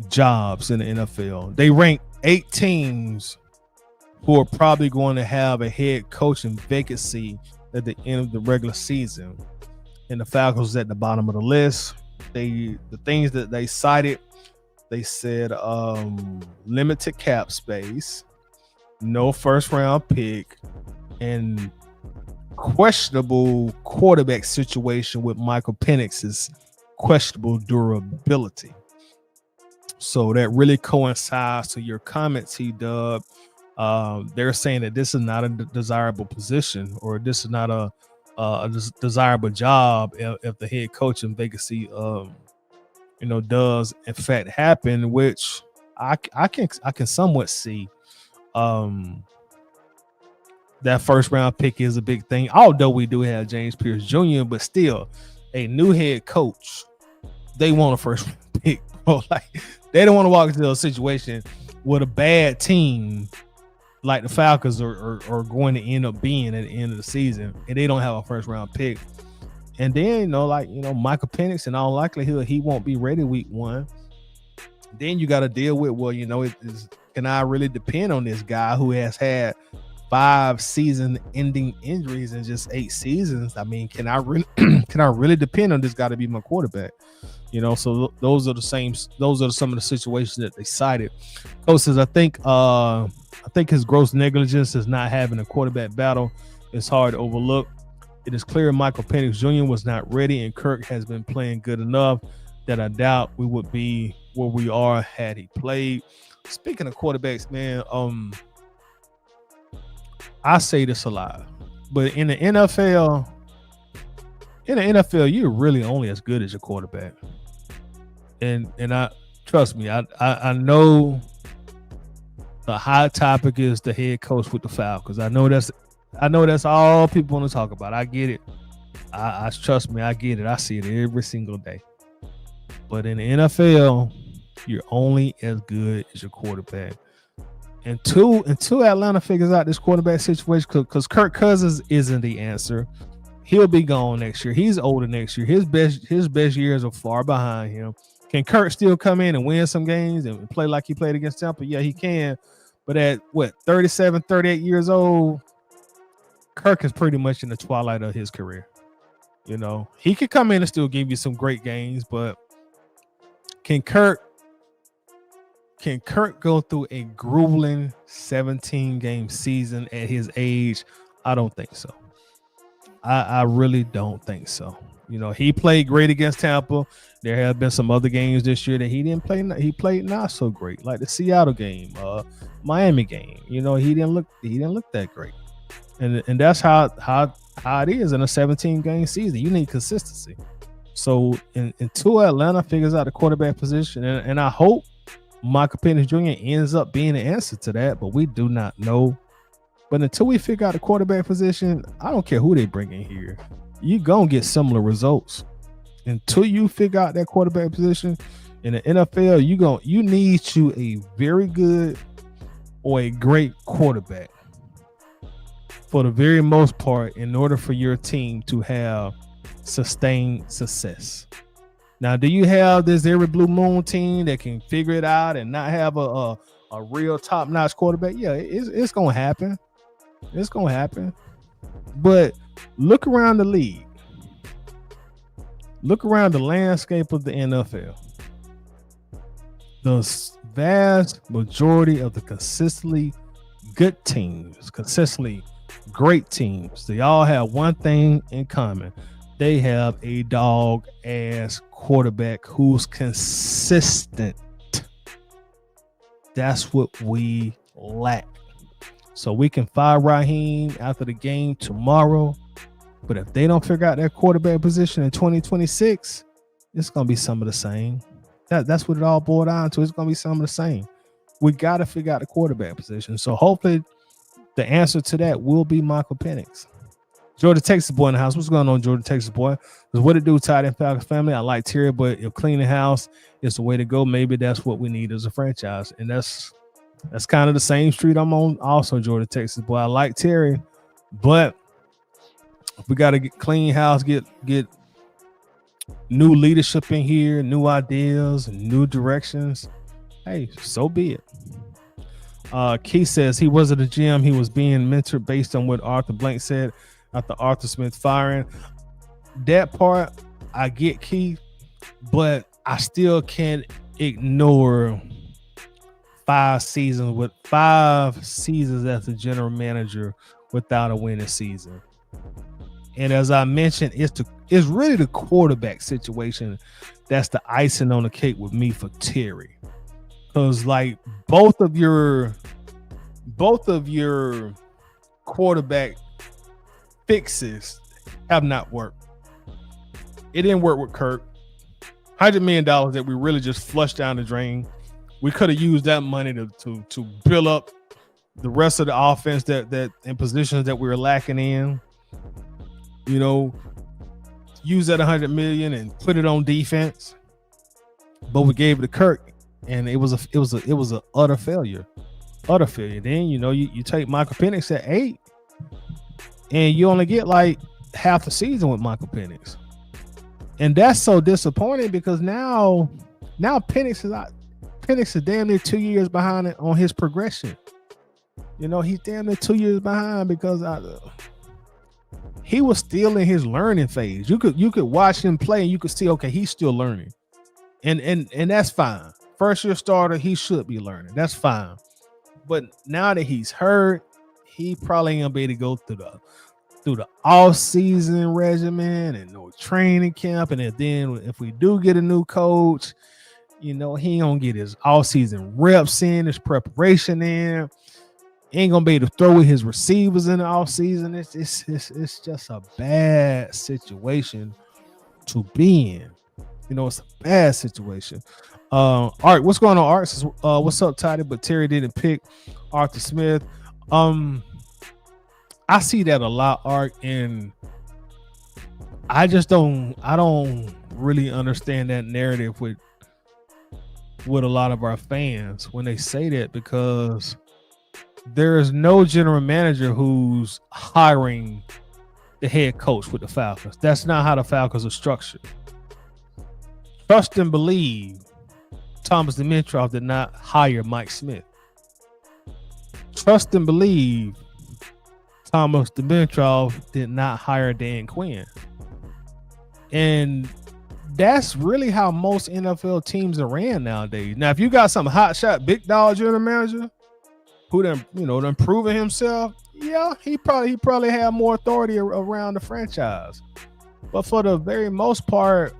jobs in the NFL. They rank 8 teams who are probably going to have a head coaching vacancy at the end of the regular season. And the Falcons was at the bottom of the list. The things that they cited, they said limited cap space, no first round pick, and questionable quarterback situation with Michael Penix's questionable durability. So that really coincides to your comments, T-Dub. They're saying that this is not a desirable position, or this is not a desirable job if the head coaching vacancy does in fact happen, which I can somewhat see. That first round pick is a big thing, although we do have James Pierce Jr., but still a new head coach, they want a first round pick, bro. Like, they don't want to walk into a situation with a bad team like the Falcons are going to end up being at the end of the season, and they don't have a first round pick. And then, Michael Penix, in all likelihood, he won't be ready week 1. Then you got to deal with, can I really depend on this guy who has had 5 season-ending injuries in just 8 seasons? I mean, can I really depend on this guy to be my quarterback? So those are some of the situations that they cited. Coach says, I think his gross negligence is not having a quarterback battle. It's hard to overlook. It is clear Michael Penix Jr. was not ready, and Kirk has been playing good enough that I doubt we would be where we are had he played. Speaking of quarterbacks, man, I say this a lot, but in the NFL, you're really only as good as your quarterback. And I trust me, I know the hot topic is the head coach with the Falcons. I know that's all people want to talk about. I get it. I trust me, I get it. I see it every single day. But in the NFL, you're only as good as your quarterback. Until Atlanta figures out this quarterback situation, because Kirk Cousins isn't the answer. He'll be gone next year. He's older next year. His best years are far behind him. Can Kirk still come in and win some games and play like he played against Tampa? Yeah, he can. But at 37, 38 years old, Kirk is pretty much in the twilight of his career. He could come in and still give you some great games, but can Kirk go through a grueling 17-game season at his age? I don't think so. I really don't think so. He played great against Tampa. There have been some other games this year that he didn't play. He played not so great, like the Seattle game, Miami game. He didn't look that great. And that's how it is in a 17-game season. You need consistency. So until Atlanta figures out the quarterback position, and I hope Michael Penix Jr. ends up being the answer to that, but we do not know. But until we figure out the quarterback position, I don't care who they bring in here. you're going to get similar results. Until you figure out that quarterback position in the NFL, you need a very good or a great quarterback for the very most part in order for your team to have sustained success. Now, do you have this every blue moon team that can figure it out and not have a real top-notch quarterback? Yeah, it's going to happen. It's going to happen. But look around the league. Look around the landscape of the NFL. The vast majority of the consistently good teams, consistently great teams, they all have one thing in common. They have a dog-ass quarterback who's consistent. That's what we lack. So we can fire Raheem after the game tomorrow. But if they don't figure out their quarterback position in 2026, it's going to be some of the same. That's what it all boiled down to. It's going to be some of the same. We got to figure out the quarterback position. So hopefully the answer to that will be Michael Penix. Georgia, Texas boy in the house. What's going on, Georgia, Texas boy? What it do, tight end Falcons family? I like Terry, but if cleaning house is the way to go, maybe that's what we need as a franchise. And that's kind of the same street I'm on also, Georgia, Texas boy. I like Terry, but if we got to get clean house, get new leadership in here, new ideas, and new directions, hey, so be it. Keith says he wasn't a GM. He was being mentored based on what Arthur Blank said after Arthur Smith firing. That part, I get, Keith, but I still can't ignore 5 seasons as a general manager without a winning season. And as I mentioned, it's really the quarterback situation that's the icing on the cake with me for Terry. Because like both of your quarterback fixes have not worked. It didn't work with Kirk. $100 million that we really just flushed down the drain. We could have used that money to build up the rest of the offense that in positions that we were lacking in. You know, use that $100 million and put it on defense, but we gave it to Kirk, and it was a utter failure. Then you take Michael Penix at 8, and you only get like half a season with Michael Penix, and that's so disappointing because now Penix is damn near 2 years behind on his progression. You know, he's damn near 2 years behind because he was still in his learning phase. You could watch him play and you could see, okay, he's still learning. And that's fine. First year starter, he should be learning. That's fine. But now that he's hurt, he probably ain't gonna be able to go through the off-season regimen and no training camp. And then if we do get a new coach, he ain't gonna get his off-season reps in, his preparation in. Ain't gonna be able to throw with his receivers in the offseason. It's just a bad situation to be in. It's a bad situation. Art, what's going on, Art? What's up, Toddy? But Terry didn't pick Arthur Smith. I see that a lot, Art, and I don't really understand that narrative with a lot of our fans when they say that, because there is no general manager who's hiring the head coach with the Falcons. That's not how the Falcons are structured. Trust and believe Thomas Dimitroff did not hire Mike Smith. Trust and believe Thomas Dimitroff did not hire Dan Quinn. And that's really how most NFL teams are ran nowadays. Now, if you got some hotshot big dog general manager who done proven himself, yeah, he probably had more authority around the franchise. But for the very most part,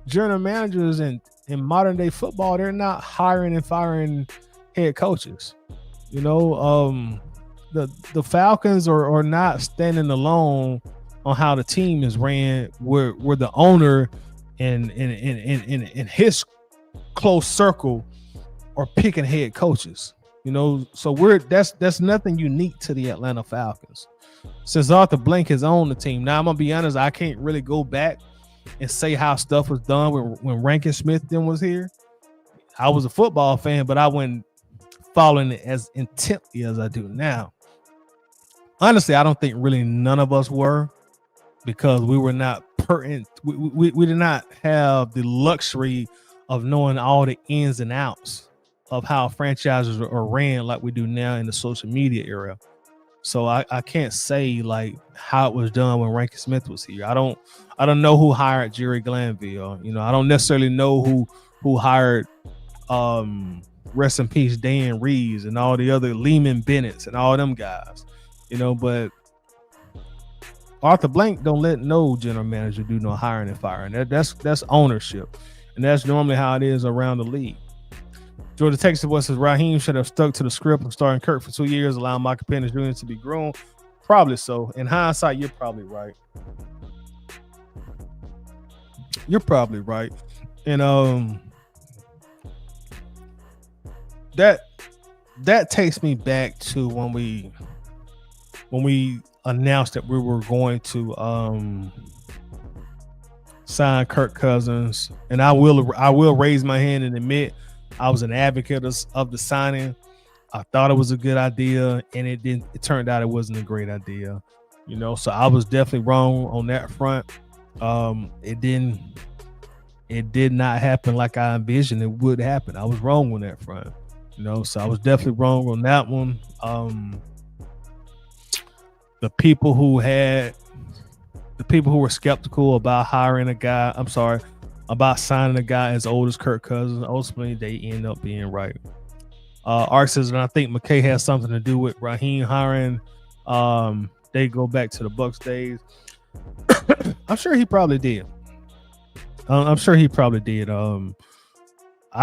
general managers in modern day football, they're not hiring and firing head coaches. The Falcons are not standing alone on how the team is ran, where the owner and in his close circle are picking head coaches. So that's nothing unique to the Atlanta Falcons. Since Arthur Blank has owned the team, now I'm gonna be honest, I can't really go back and say how stuff was done when Rankin Smith then was here. I was a football fan, but I wasn't following it as intently as I do now. Honestly, I don't think really none of us were, because we were not pertinent. We did not have the luxury of knowing all the ins and outs of how franchises are ran like we do now in the social media era. So I can't say like how it was done when Rankin Smith was here. I don't know who hired Jerry Glanville. I don't necessarily know who hired rest in peace Dan Reeves and all the other Lehman Bennett's and all them guys. But Arthur Blank don't let no general manager do no hiring and firing. That's ownership, and that's normally how it is around the league. Georgia Texas Boy says Raheem should have stuck to the script of starting Kirk for 2 years, allowing Michael Penix Jr. to be grown. Probably so. In hindsight, you're probably right. And that takes me back to when we announced that we were going to sign Kirk Cousins, and I will raise my hand and admit I was an advocate of the signing. I thought it was a good idea, and it turned out it wasn't a great idea. So I was definitely wrong on that front. It did not happen like I envisioned it would happen. I was wrong on that front. So I was definitely wrong on that one. The people who were skeptical about about signing a guy as old as Kirk Cousins, ultimately they end up being right. Art says, and I think McKay has something to do with Raheem hiring. They go back to the Bucs days. I'm sure he probably did. I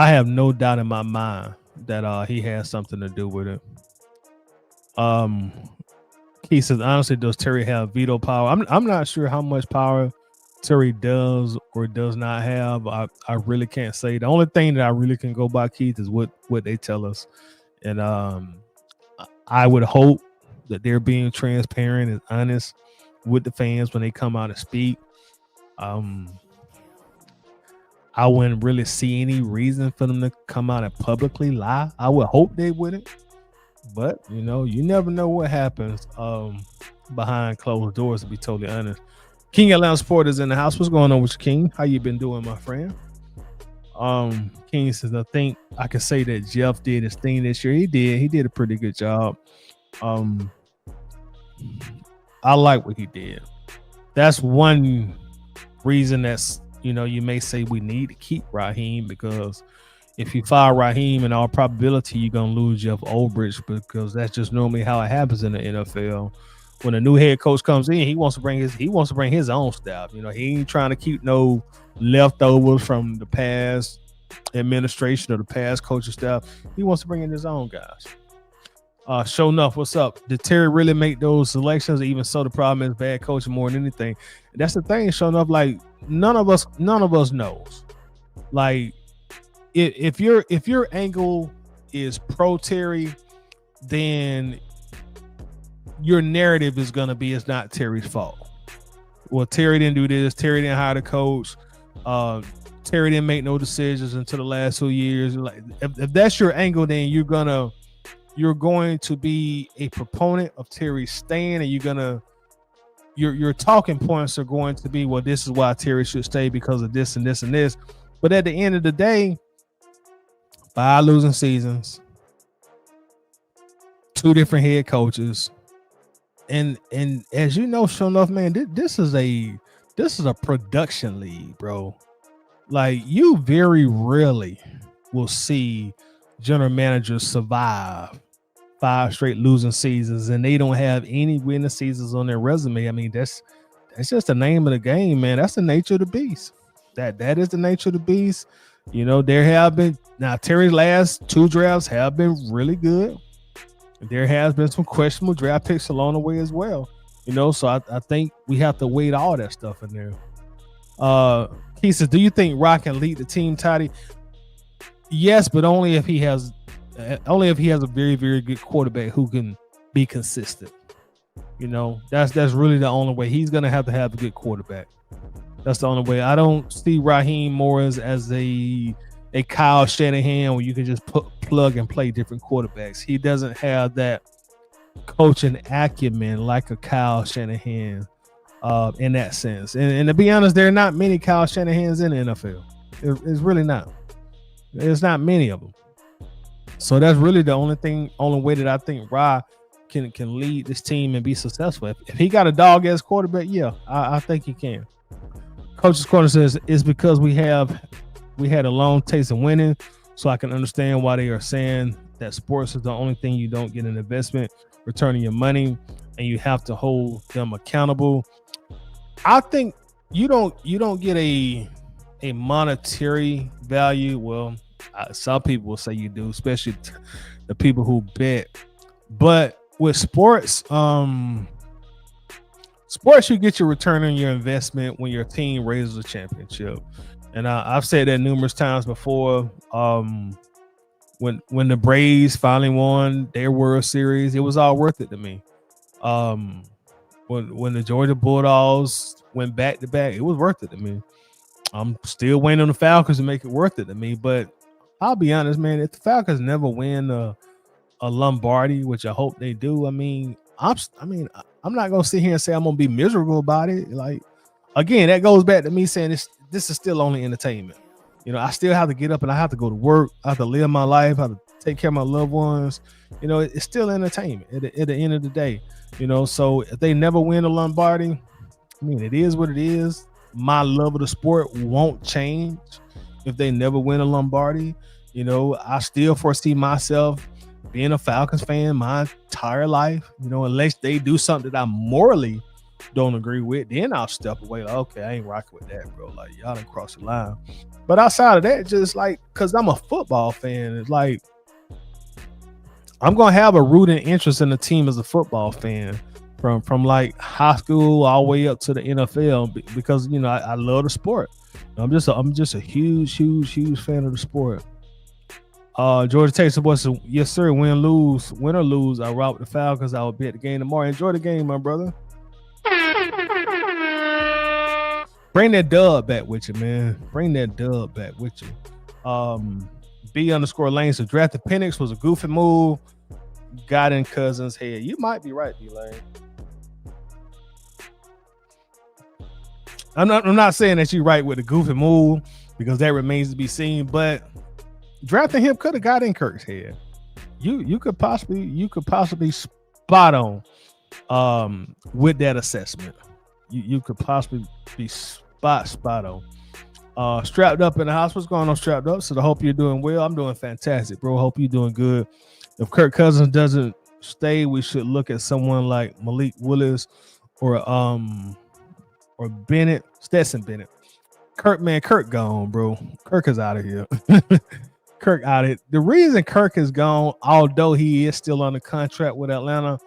have no doubt in my mind that he has something to do with it. He says, honestly, does Terry have veto power? I'm not sure how much power Terry does or does not have. I really can't say. The only thing that I really can go by, Keith, is what they tell us. And I would hope that they're being transparent and honest with the fans when they come out and speak. I wouldn't really see any reason for them to come out and publicly lie. I would hope they wouldn't. But, you never know what happens behind closed doors, to be totally honest. King Atlanta Sport is in the house. What's going on with you, King? How you been doing, my friend? King says, I think I can say that Jeff did his thing this year. He did a pretty good job. I like what he did. That's one reason that's, you may say we need to keep Raheem, because if you fire Raheem, in all probability, you're going to lose Jeff Ulbrich, because that's just normally how it happens in the NFL. When a new head coach comes in, he wants to bring his own staff. He ain't trying to keep no leftovers from the past administration or the past coaching staff. He wants to bring in his own guys. Show enough, what's up? Did Terry really make those selections? Even so, the problem is bad coaching more than anything. And that's the thing. Show enough, like none of us knows. Like if your angle is pro Terry, then your narrative is going to be it's not Terry's fault. Well, Terry didn't do this. Terry didn't hire the coach. Terry didn't make no decisions until the last 2 years. Like, if that's your angle, then you're going to be a proponent of Terry staying, and your talking points are going to be, well, this is why Terry should stay because of this and this and this. But at the end of the day, 5 losing seasons, 2 different head coaches. And as you know, sure enough, man, this is a production league, bro. Like, you very rarely will see general managers survive 5 straight losing seasons and they don't have any winning seasons on their resume. I mean, that's just the name of the game, man. That's the nature of the beast. That is the nature of the beast. There have been, now Terry's last 2 drafts have been really good. There has been some questionable draft picks along the way as well. So I think we have to weight all that stuff in there. He says, do you think Rock can lead the team, Toddy? Yes, but only if he has Only if he has a very, very good quarterback who can be consistent. That's really the only way. He's gonna have to have a good quarterback. That's the only way. I don't see Raheem Morris as a Kyle Shanahan where you can just plug and play different quarterbacks. He doesn't have that coaching acumen like a Kyle Shanahan in that sense. And to be honest, there are not many Kyle Shanahans in the NFL. It's really not. There's not many of them. So that's really the only way that I think Ra can lead this team and be successful. If he got a dog-ass quarterback, yeah, I think he can. Coach's Corner says it's because we had a long taste of winning, so I can understand why they are saying that sports is the only thing you don't get an investment returning your money, and you have to hold them accountable. I think you don't get a monetary value. Well, some people will say you do, especially the people who bet. But with sports, you get your return on your investment when your team raises a championship. And I've said that numerous times before. When the Braves finally won their World Series, it was all worth it to me. When the Georgia Bulldogs went back to back, it was worth it to me. I'm still waiting on the Falcons to make it worth it to me. But I'll be honest, man, if the Falcons never win a Lombardi, which I hope they do, I'm not gonna sit here and say I'm gonna be miserable about it. Like, again, that goes back to me saying this is still only entertainment. I still have to get up and I have to go to work. I have to live my life. I have to take care of my loved ones. It's still entertainment at the end of the day. So if they never win a Lombardi, it is what it is. My love of the sport won't change if they never win a Lombardi. I still foresee myself being a Falcons fan my entire life. Unless they do something that I morally don't agree with, then I'll step away. Like, okay, I ain't rocking with that, bro. Like, y'all done crossed the line. But outside of that, just like, because I'm a football fan, it's like I'm gonna have a rooting interest in the team as a football fan from like high school all the way up to the NFL because I love the sport. I'm just a huge fan of the sport. Georgia Texas boy says, yes sir, win or lose, I route with the Falcons. I will bet the game tomorrow. Enjoy the game, my brother. Bring that dub back with you, man. Bring that dub back with you. B_Lane says drafted Penix was a goofy move. Got in Cousins' head. You might be right, B-Lane. I'm not saying that you're right with the goofy move because that remains to be seen, but drafting him could have got in Kirk's head. You could possibly spot on with that assessment. You could possibly be spot on. Strapped up in the house. What's going on, Strapped Up? So I hope you're doing well. I'm doing fantastic, bro. Hope you're doing good. If Kirk Cousins doesn't stay, we should look at someone like Malik Willis or Bennett, Stetson Bennett. Kirk gone, bro. Kirk is out of here. Kirk out of it. The reason Kirk is gone, although he is still on the contract with Atlanta,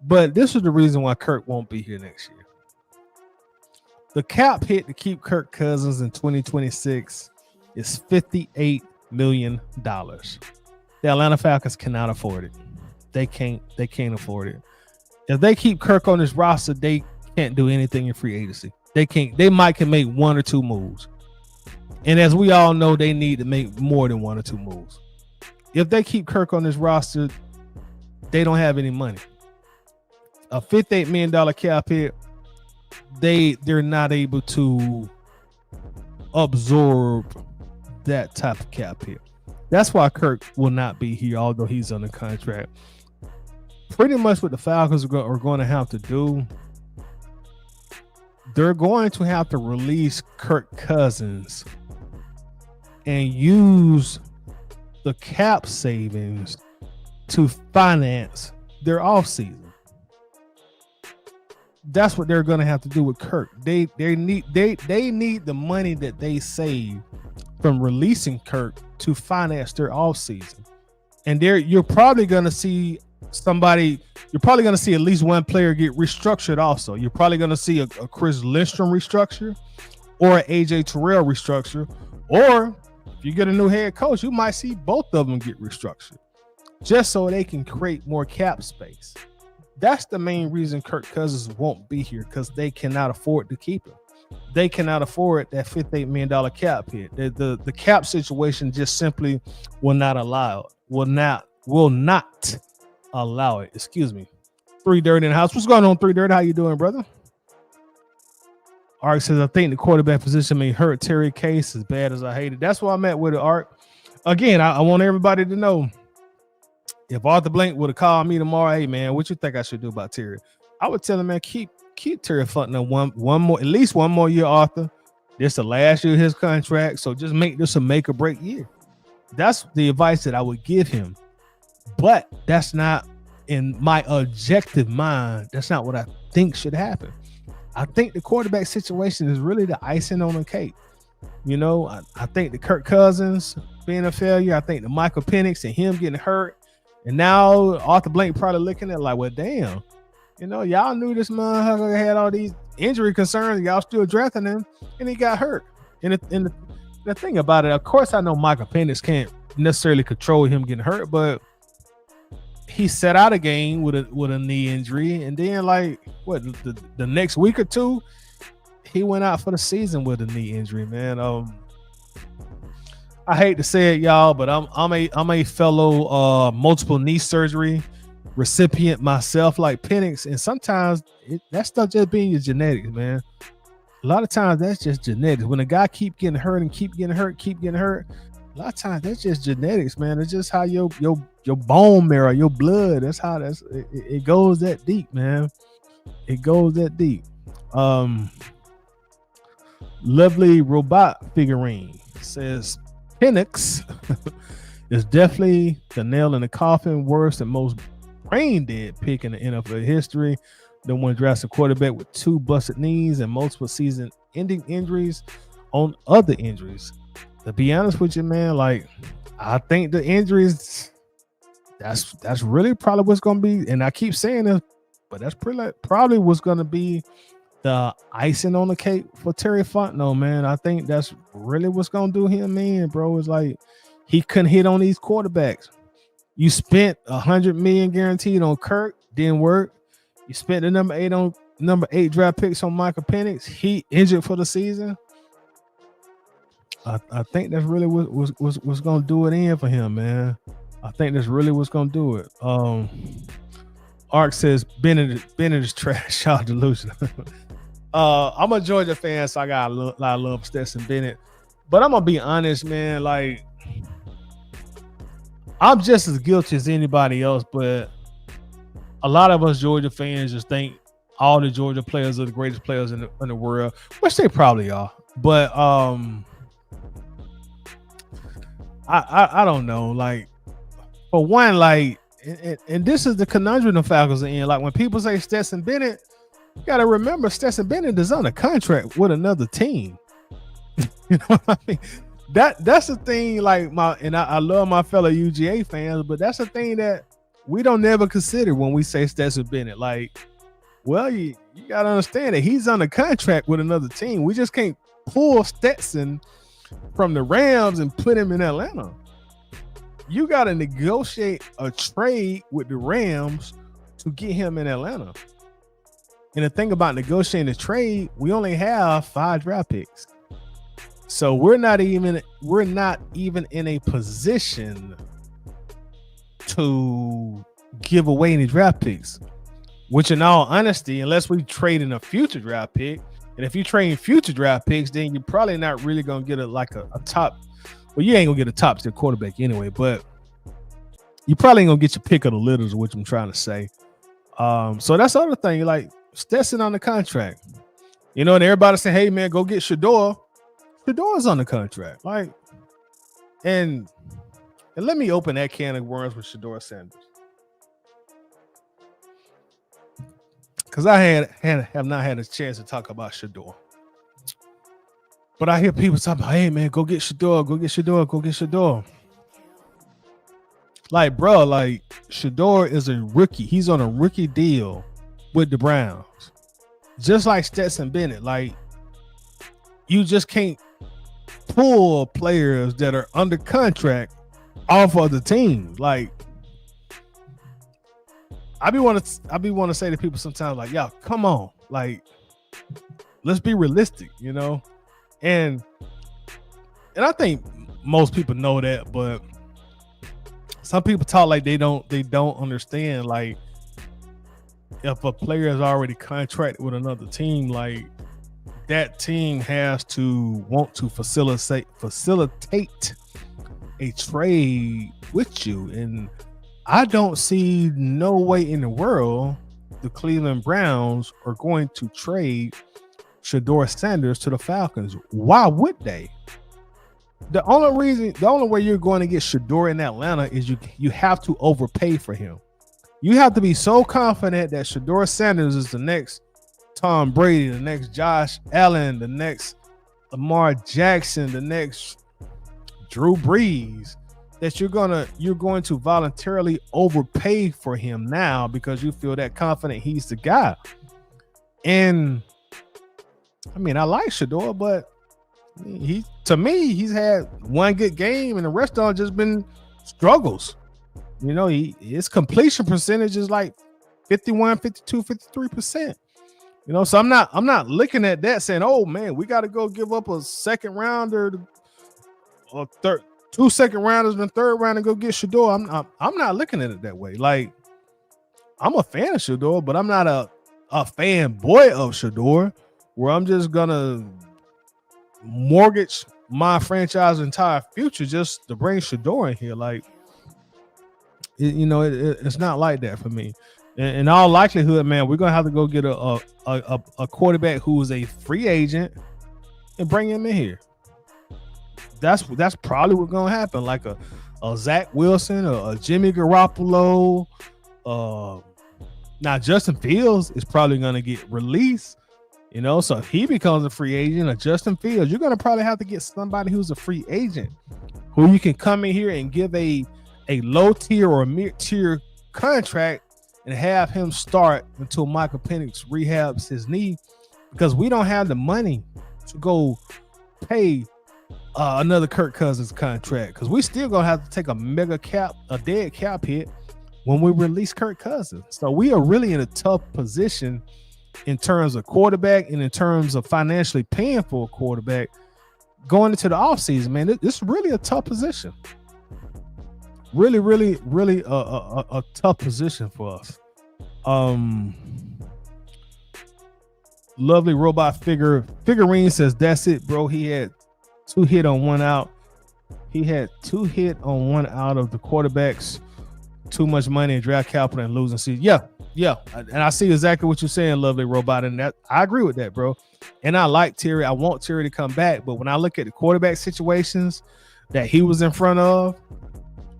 but this is the reason why Kirk won't be here next year. The cap hit to keep Kirk Cousins in 2026 is $58 million. The Atlanta Falcons cannot afford it. They can't afford it. If they keep Kirk on this roster, they can't do anything in free agency. They might can make one or two moves. And as we all know, they need to make more than one or two moves. If they keep Kirk on this roster, they don't have any money. A $58 million cap hit, they're not able to absorb that type of cap hit. That's why Kirk will not be here, although he's under contract. Pretty much what the Falcons are going to have to do, they're going to have to release Kirk Cousins and use the cap savings to finance their offseason. That's what they're going to have to do with Kirk. They need the money that they save from releasing Kirk to finance their offseason. And you're probably going to see at least one player get restructured also. You're probably going to see a Chris Lindstrom restructure or an AJ Terrell restructure. Or if you get a new head coach, you might see both of them get restructured. just so they can create more cap space. That's the main reason Kirk Cousins won't be here, because they cannot afford to keep him. They cannot afford that $58 million cap hit. The cap situation just simply will not allow it. Will not allow it. Excuse me. 3 Dirty in the house. What's going on, 3 Dirty? How you doing, brother? Art says, I think the quarterback position may hurt Terry Case as bad as I hate it. That's why I'm at with it, Art. Again, I want everybody to know, if Arthur Blank would have called me tomorrow, hey man, what you think I should do about Terry? I would tell him, man, keep Terry Fontenot one more, at least one more year, Arthur. This the last year of his contract, so just make this a make or break year. That's the advice that I would give him. But that's not, in my objective mind, that's not what I think should happen. I think the quarterback situation is really the icing on the cake. You know, I think the Kirk Cousins being a failure. I think the Michael Penix and him getting hurt. And now Arthur Blank probably looking at like, well, damn, you know, y'all knew this motherfucker had all these injury concerns. Y'all still drafting him, and he got hurt. And the thing about it, of course, I know Michael Penix can't necessarily control him getting hurt, but he sat out a game with a knee injury, and then like what the next week or two, he went out for the season with a knee injury. Man, I hate to say it, y'all, but I'm a fellow multiple knee surgery recipient myself, like Penix, and sometimes that stuff just being your genetics, man. A lot of times that's just genetics. When a guy keep getting hurt, a lot of times that's just genetics, man. It's just how your bone marrow, your blood. That's how it goes that deep, man. It goes that deep. Lovely robot figurine says Penix is definitely the nail in the coffin, worse than most brain dead pick in the NFL history. The one drafts a quarterback with 2 busted knees and multiple season-ending injuries on other injuries. To be honest with you, man, like I think the injuries, that's really probably what's going to be, and I keep saying this, but that's probably what's going to be the icing on the cake for Terry Fontenot, man. I think that's really what's going to do him in, bro. It's like he couldn't hit on these quarterbacks. You spent $100 million guaranteed on Kirk, didn't work. You spent the number 8 draft picks on Michael Penix. He injured for the season. I think that's really what's going to do it in for him, man. I think that's really what's going to do it. Ark says Bennett is trash. Y'all delusional. I'm a Georgia fan, so I got a lot of love for Stetson Bennett. But I'm gonna be honest, man. Like, I'm just as guilty as anybody else, but a lot of us Georgia fans just think all the Georgia players are the greatest players in the world, which they probably are. But I don't know. Like, for one, like, and this is the conundrum the Falcons are in. Like, when people say Stetson Bennett, you got to remember Stetson Bennett is on a contract with another team. You know what I mean? That's the thing. Like, I love my fellow UGA fans, but that's the thing that we don't never consider when we say Stetson Bennett. Like, well, you got to understand that he's on a contract with another team. We just can't pull Stetson from the Rams and put him in Atlanta. You got to negotiate a trade with the Rams to get him in Atlanta. And the thing about negotiating a trade, we only have 5 draft picks. So we're not even in a position to give away any draft picks. Which, in all honesty, unless we trade in a future draft pick, and if you trade future draft picks, then you're probably not really gonna get a top. Well, you ain't gonna get a top tier quarterback anyway, but you probably ain't gonna get your pick of the litters, which I'm trying to say. So that's the other thing. Like, Stetson on the contract, you know, and everybody say, "Hey, man, go get Shador." Shador's on the contract, like, and let me open that can of worms with Shador Sanders, because I have not had a chance to talk about Shador. But I hear people talking about, "Hey, man, go get Shador, go get Shador, go get Shador." Like, bro, like, Shador is a rookie. He's on a rookie deal with the Browns, just like Stetson Bennett. Like, you just can't pull players that are under contract off of the team. Like, I be want to say to people sometimes like, "Yo, come on, like let's be realistic," and I think most people know that, but some people talk like they don't understand. Like, if a player is already contracted with another team, like that team has to want to facilitate a trade with you. And I don't see no way in the world the Cleveland Browns are going to trade Shedeur Sanders to the Falcons. Why would they? The only way you're going to get Shedeur in Atlanta is you have to overpay for him. You have to be so confident that Shedeur Sanders is the next Tom Brady, the next Josh Allen, the next Lamar Jackson, the next Drew Brees, that you're going to voluntarily overpay for him now because you feel that confident he's the guy. And I mean, I like Shedeur, but he's had one good game and the rest of them just been struggles. His completion percentage is like 51, 52, 53%. So I'm not looking at that saying, oh man, we got to go give up a second rounder or two second rounders and a third round and go get Shedeur. I'm not looking at it that way. Like, I'm a fan of Shedeur, but I'm not a fanboy of Shedeur where I'm just gonna mortgage my franchise entire future just to bring Shedeur in here. Like, it's not like that for me. In all likelihood, man, we're gonna have to go get a quarterback who is a free agent and bring him in here. That's probably what's gonna happen. Like a Zach Wilson or a Jimmy Garoppolo. Now Justin Fields is probably gonna get released. So if he becomes a free agent, or Justin Fields, you're gonna probably have to get somebody who's a free agent who you can come in here and give a low tier or a mid tier contract and have him start until Michael Penix rehabs his knee, because we don't have the money to go pay another Kirk Cousins contract, because we still gonna have to take a dead cap hit when we release Kirk Cousins. So we are really in a tough position in terms of quarterback and in terms of financially paying for a quarterback going into the offseason, man. This is really a tough position. Really, really, really a tough position for us. Lovely robot figurine says, that's it, bro. He had 2 hit on 1 out. He had 2 hit on 1 out of the quarterbacks. Too much money in draft capital and losing season. Yeah. And I see exactly what you're saying, lovely robot. And that I agree with that, bro. And I like Terry. I want Terry to come back. But when I look at the quarterback situations that he was in front of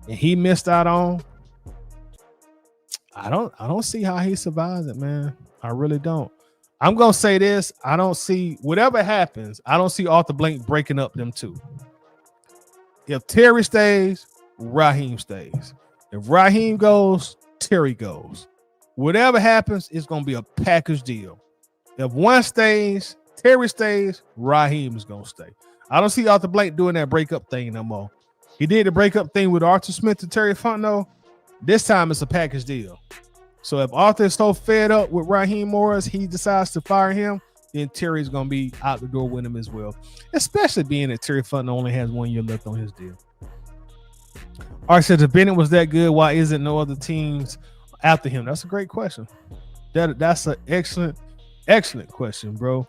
and he missed out on, I don't see how he survives it, man. I really don't. I'm gonna say this. I don't see, whatever happens, I don't see Arthur Blank breaking up them two. If Terry stays, Raheem stays. If Raheem goes, Terry goes. Whatever happens, it's gonna be a package deal. If one stays, Terry stays, Raheem is gonna stay. I don't see Arthur Blank doing that breakup thing no more. He did the breakup thing with Arthur Smith and Terry Fontenot. This time it's a package deal. So if Arthur is so fed up with Raheem Morris, he decides to fire him, then Terry's going to be out the door with him as well. Especially being that Terry Fontenot only has 1 year left on his deal. Art says, if Bennett was that good, why isn't no other teams after him? That's a great question. That's an excellent question, bro.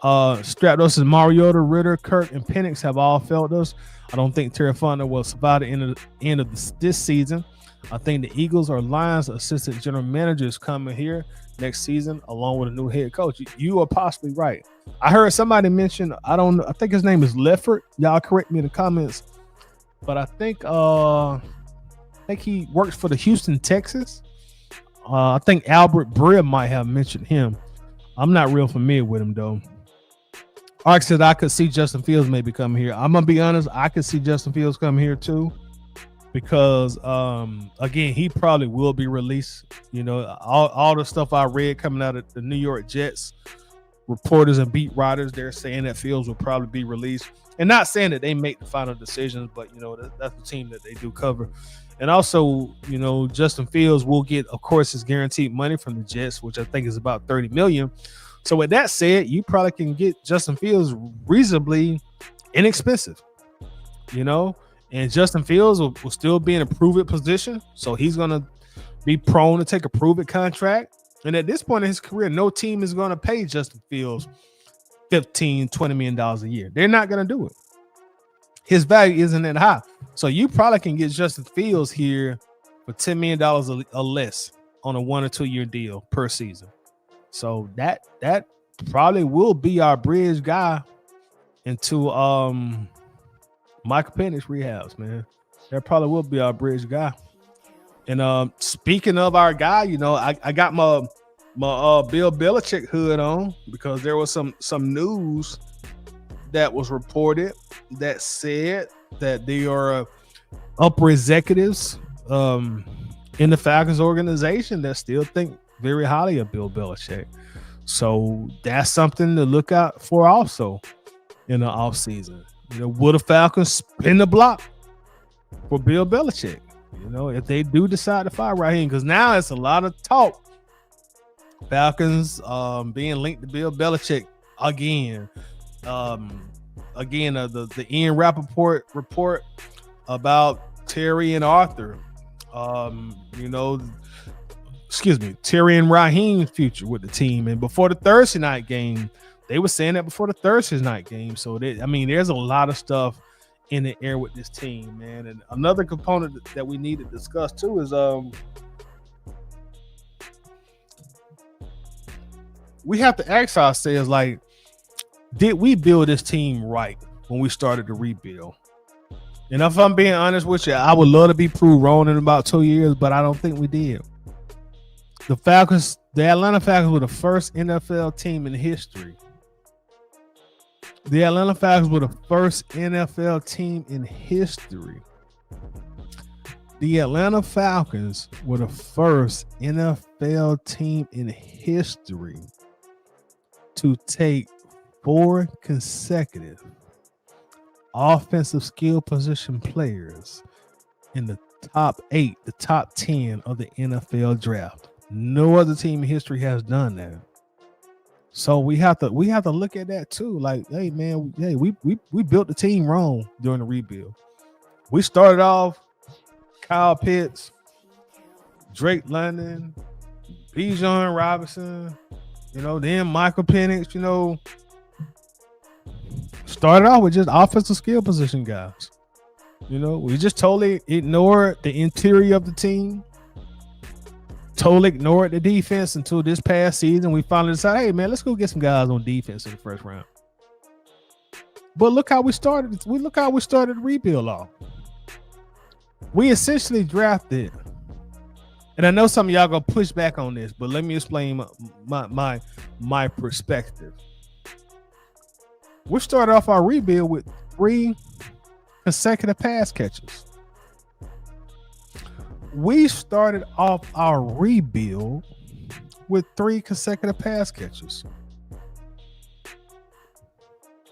Strapdos says, Mariota, Ritter, Kirk, and Penix have all failed us. I don't think Terry Fontenot will survive the end of this season. I think the Eagles or Lions assistant general manager is coming here next season along with a new head coach. You are possibly right. I heard somebody mention, I think his name is Leffert. Y'all correct me in the comments. But I think he works for the Houston Texans. I think Albert Breer might have mentioned him. I'm not real familiar with him though. Ark said I could see Justin Fields maybe coming here. I'm gonna be honest, I could see Justin Fields coming here too. Because again, he probably will be released. All the stuff I read coming out of the New York Jets reporters and beat writers, they're saying that Fields will probably be released. And not saying that they make the final decisions, but that's the team that they do cover. And also, Justin Fields will get, of course, his guaranteed money from the Jets, which I think is about $30 million. So with that said, you probably can get Justin Fields reasonably inexpensive, and Justin Fields will still be in a prove-it position. So he's going to be prone to take a prove-it contract. And at this point in his career, no team is going to pay Justin Fields $15, $20 million a year. They're not going to do it. His value isn't that high. So you probably can get Justin Fields here for $10 million or less on a 1 or 2 year deal per season. So that probably will be our bridge guy into Michael Penix rehabs, man. That probably will be our bridge guy. And speaking of our guy, I got my Bill Belichick hood on because there was some news that was reported that said that there are upper executives in the Falcons organization that still think very highly of Bill Belichick. So that's something to look out for also in the offseason. Will the Falcons spin the block for Bill Belichick? If they do decide to fire Raheem, because now it's a lot of talk. Falcons being linked to Bill Belichick again. The Ian Rappaport report about Terry and Arthur. Terry and Raheem's future with the team. And before the Thursday night game, they were saying that before the Thursday night game. So there's a lot of stuff in the air with this team, man. And another component that we need to discuss too is we have to ask ourselves, like, did we build this team right when we started to rebuild? And if I'm being honest with you, I would love to be proved wrong in about 2 years, but I don't think we did. The Atlanta Falcons were the first NFL team in history. The Atlanta Falcons were the first NFL team in history. The Atlanta Falcons were the first NFL team in history to take 4 consecutive offensive skill position players in the top 8, the top 10 of the NFL draft. No other team in history has done that. So we have to look at that too. Like, hey man, we built the team wrong during the rebuild. We started off Kyle Pitts, Drake London, Bijan Robinson, then Michael Penix, started off with just offensive skill position guys. We just totally ignored the interior of the team. Totally ignored the defense until this past season. We finally decided, hey man, let's go get some guys on defense in the first round. But look how we started. The rebuild off. We essentially drafted, and I know some of y'all gonna push back on this, but let me explain my perspective. We started off our rebuild with 3 consecutive pass catchers. We started off our rebuild with 3 consecutive pass catchers.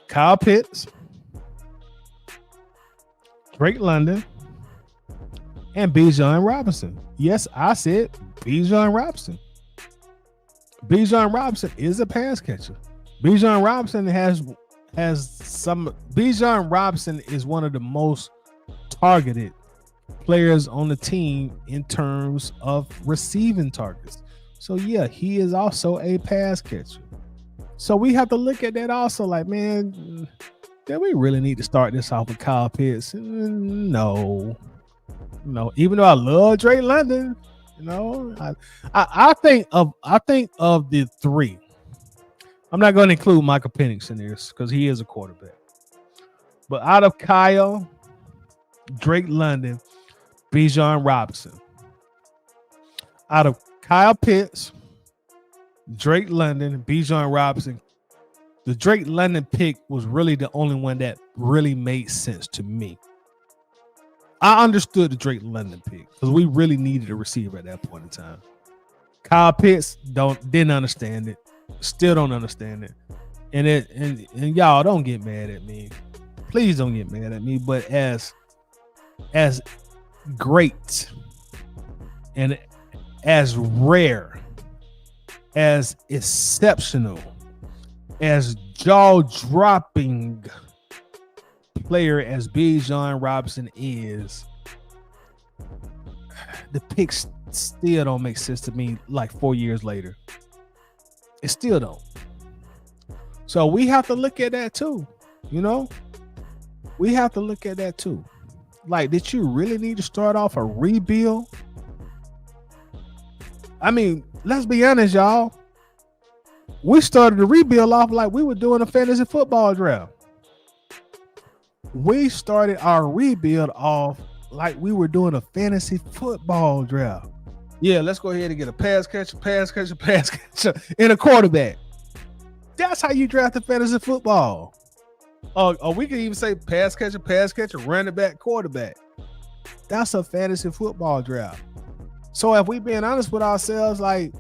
Kyle Pitts, Drake London, and Bijan Robinson. Yes, I said Bijan Robinson. Bijan Robinson is a pass catcher. Bijan Robinson Bijan Robinson is one of the most targeted players on the team in terms of receiving targets. So yeah, he is also a pass catcher. So we have to look at that also, like, man, do we really need to start this off with Kyle Pitts? No. Even though I love Drake London, I think of the 3. I'm not going to include Michael Penix in this because he is a quarterback. But out of Kyle, Drake London, Bijan Robinson. Out of Kyle Pitts, Drake London, Bijan Robinson, the Drake London pick was really the only one that really made sense to me. I understood the Drake London pick because we really needed a receiver at that point in time. Kyle Pitts didn't understand it. Still don't understand it. And y'all don't get mad at me. Please don't get mad at me. But as great and as rare, as exceptional, as jaw-dropping player as Bijan Robinson is, the picks still don't make sense to me like 4 years later. It still don't. So we have to look at that too. You know, we have to look at that too. Like, did you really need to start off a rebuild? I mean, let's be honest, y'all. We started the rebuild off like we were doing a fantasy football draft. We started our rebuild off like we were doing a fantasy football draft. Yeah, let's go ahead and get a pass catcher, and a quarterback. That's how you draft a fantasy football. Or we can even say pass catcher, running back, quarterback. That's a fantasy football draft. So if we being honest with ourselves, like,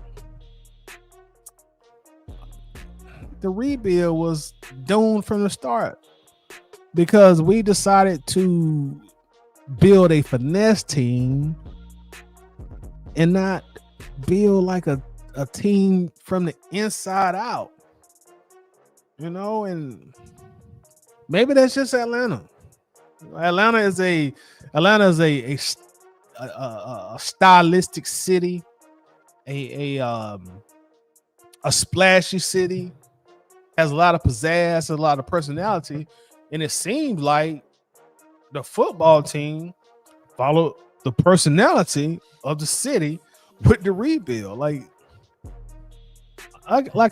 the rebuild was doomed from the start because we decided to build a finesse team and not build like a team from the inside out, you know. And maybe that's just Atlanta. Atlanta is a stylistic city, a splashy city, has a lot of pizzazz, a lot of personality, and it seems like the football team followed the personality of the city with the rebuild. Like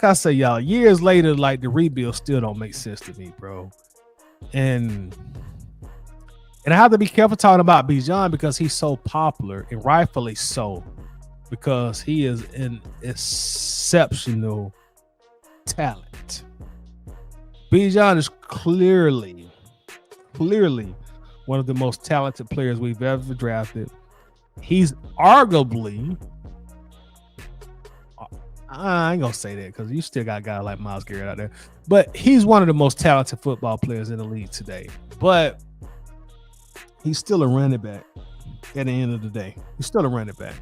I say, y'all, years later, like, the rebuild still don't make sense to me, bro. And I have to be careful talking about Bijan because he's so popular, and rightfully so, because he is an exceptional talent. Bijan is clearly one of the most talented players we've ever drafted. He's arguably, I ain't gonna say that because you still got a guy like Myles Garrett out there, but he's one of the most talented football players in the league today. But he's still a running back at the end of the day. He's still a running back.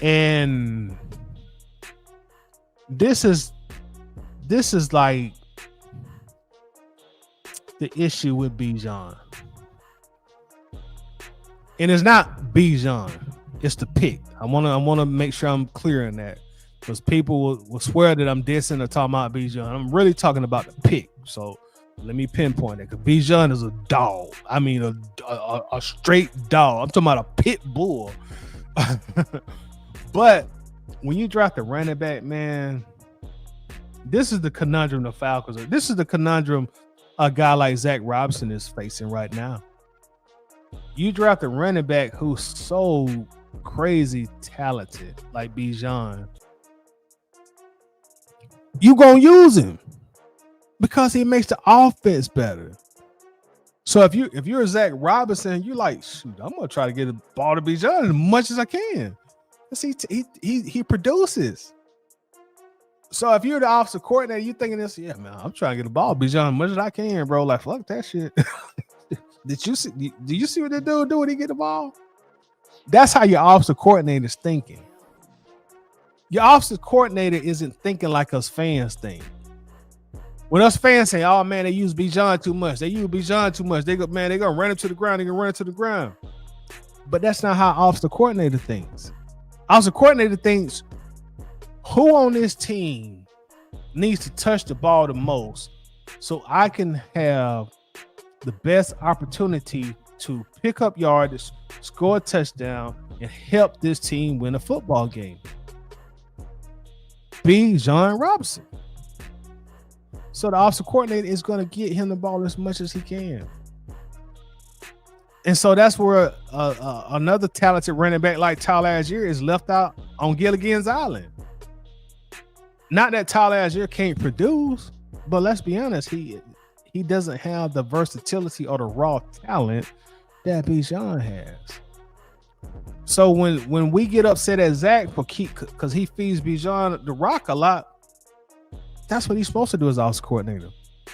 And this is like the issue with Bijan. And it's not Bijan, it's the pick. I wanna make sure I'm clear on that, because people will swear that I'm dissing or talking about Bijan. I'm really talking about the pick. So let me pinpoint it, because Bijan is a dog. I mean, a straight dog. I'm talking about a pit bull. But when you draft a running back, man, this is the conundrum the Falcons are. This is the conundrum a guy like Zach Robinson is facing right now. You draft a running back who's so crazy talented, like Bijan. You gonna use him because he makes the offense better. So if you're Zach Robinson, you like, shoot, I'm gonna try to get the ball to Bijan as much as I can. He produces. So if you're the offensive coordinator, you thinking this, yeah, man, I'm trying to get the ball to Bijan as much as I can, bro. Like, fuck that shit. Do you see what they do when he get the ball? That's how your offensive coordinator is thinking. Your offensive coordinator isn't thinking like us fans think. When us fans say, "Oh man, they use Bijan too much. They use Bijan too much. They're gonna run him to the ground. They're gonna run him to the ground." But that's not how offensive coordinator thinks. Offensive coordinator thinks, who on this team needs to touch the ball the most so I can have the best opportunity to pick up yards, score a touchdown, and help this team win a football game. Bijan Robinson. So the offensive coordinator is going to get him the ball as much as he can. And so that's where another talented running back like Tyler Algier is left out on Gilligan's Island. Not that Tyler Algier can't produce, but let's be honest, he doesn't have the versatility or the raw talent that Bijan has. So when we get upset at Zach for because he feeds Bijan the rock a lot, that's what he's supposed to do as offensive coordinator.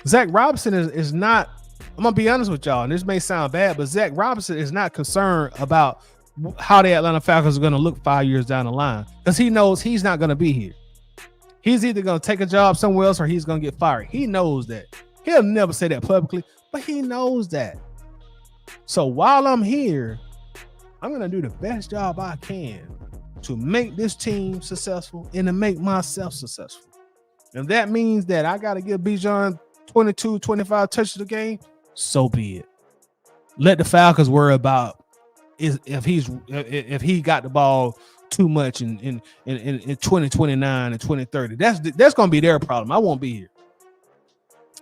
Zach Robinson is not. I'm gonna be honest with y'all, and this may sound bad, but Zach Robinson is not concerned about how the Atlanta Falcons are going to look 5 years down the line because he knows he's not going to be here. He's either going to take a job somewhere else or he's going to get fired. He knows that. He'll never say that publicly, but he knows that. So while I'm here, I'm going to do the best job I can to make this team successful and to make myself successful. If that means that I got to give Bijan 22, 25 touches a game, so be it. Let the Falcons worry about if he got the ball too much in 2029 and 2030. That's going to be their problem. I won't be here.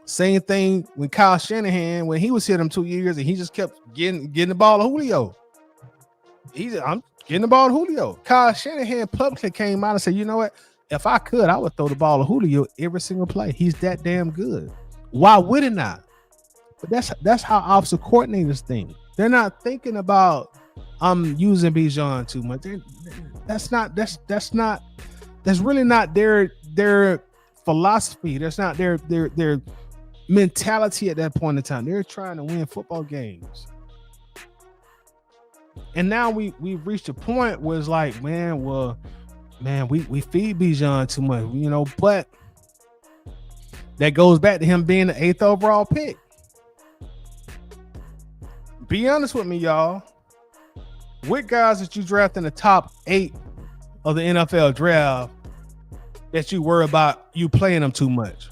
Same thing when Kyle Shanahan, when he was here them 2 years and he just kept getting the ball to Julio. I'm getting the ball to Julio. Kyle Shanahan publicly came out and said, you know what? If I could, I would throw the ball to Julio every single play. He's that damn good. Why would it not? But that's how offensive coordinators think. They're not thinking about I'm using Bijan too much. That's really not their philosophy. That's not their mentality at that point in time. They're trying to win football games. And now we've reached a point where it's like, we feed Bijan too much, but that goes back to him being the 8th overall pick. Be honest with me, y'all. What guys that you draft in the top 8 of the NFL draft that you worry about you playing them too much?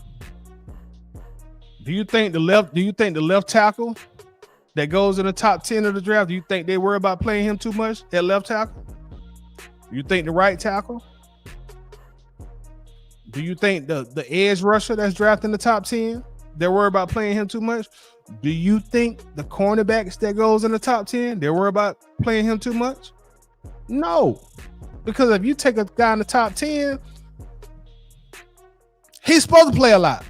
Do you think the left tackle that goes in the top 10 of the draft, do you think they worry about playing him too much at left tackle? Do you think the right tackle? Do you think the edge rusher that's drafted in the top 10, they're worried about playing him too much? Do you think the cornerbacks that goes in the top 10, they're worried about playing him too much? No. Because if you take a guy in the top 10, he's supposed to play a lot.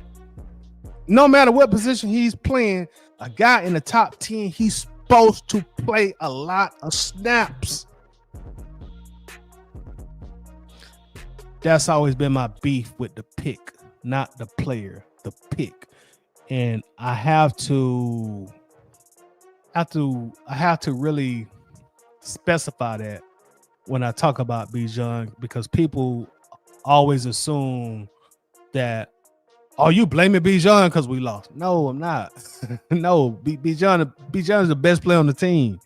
No matter what position he's playing, a guy in the top 10, he's supposed to play a lot of snaps. That's always been my beef with the pick, not the player, the pick. And I have to really specify that when I talk about Bijan, because people always assume that, oh, you blaming Bijan because we lost. No, I'm not. No, Bijan is the best player on the team.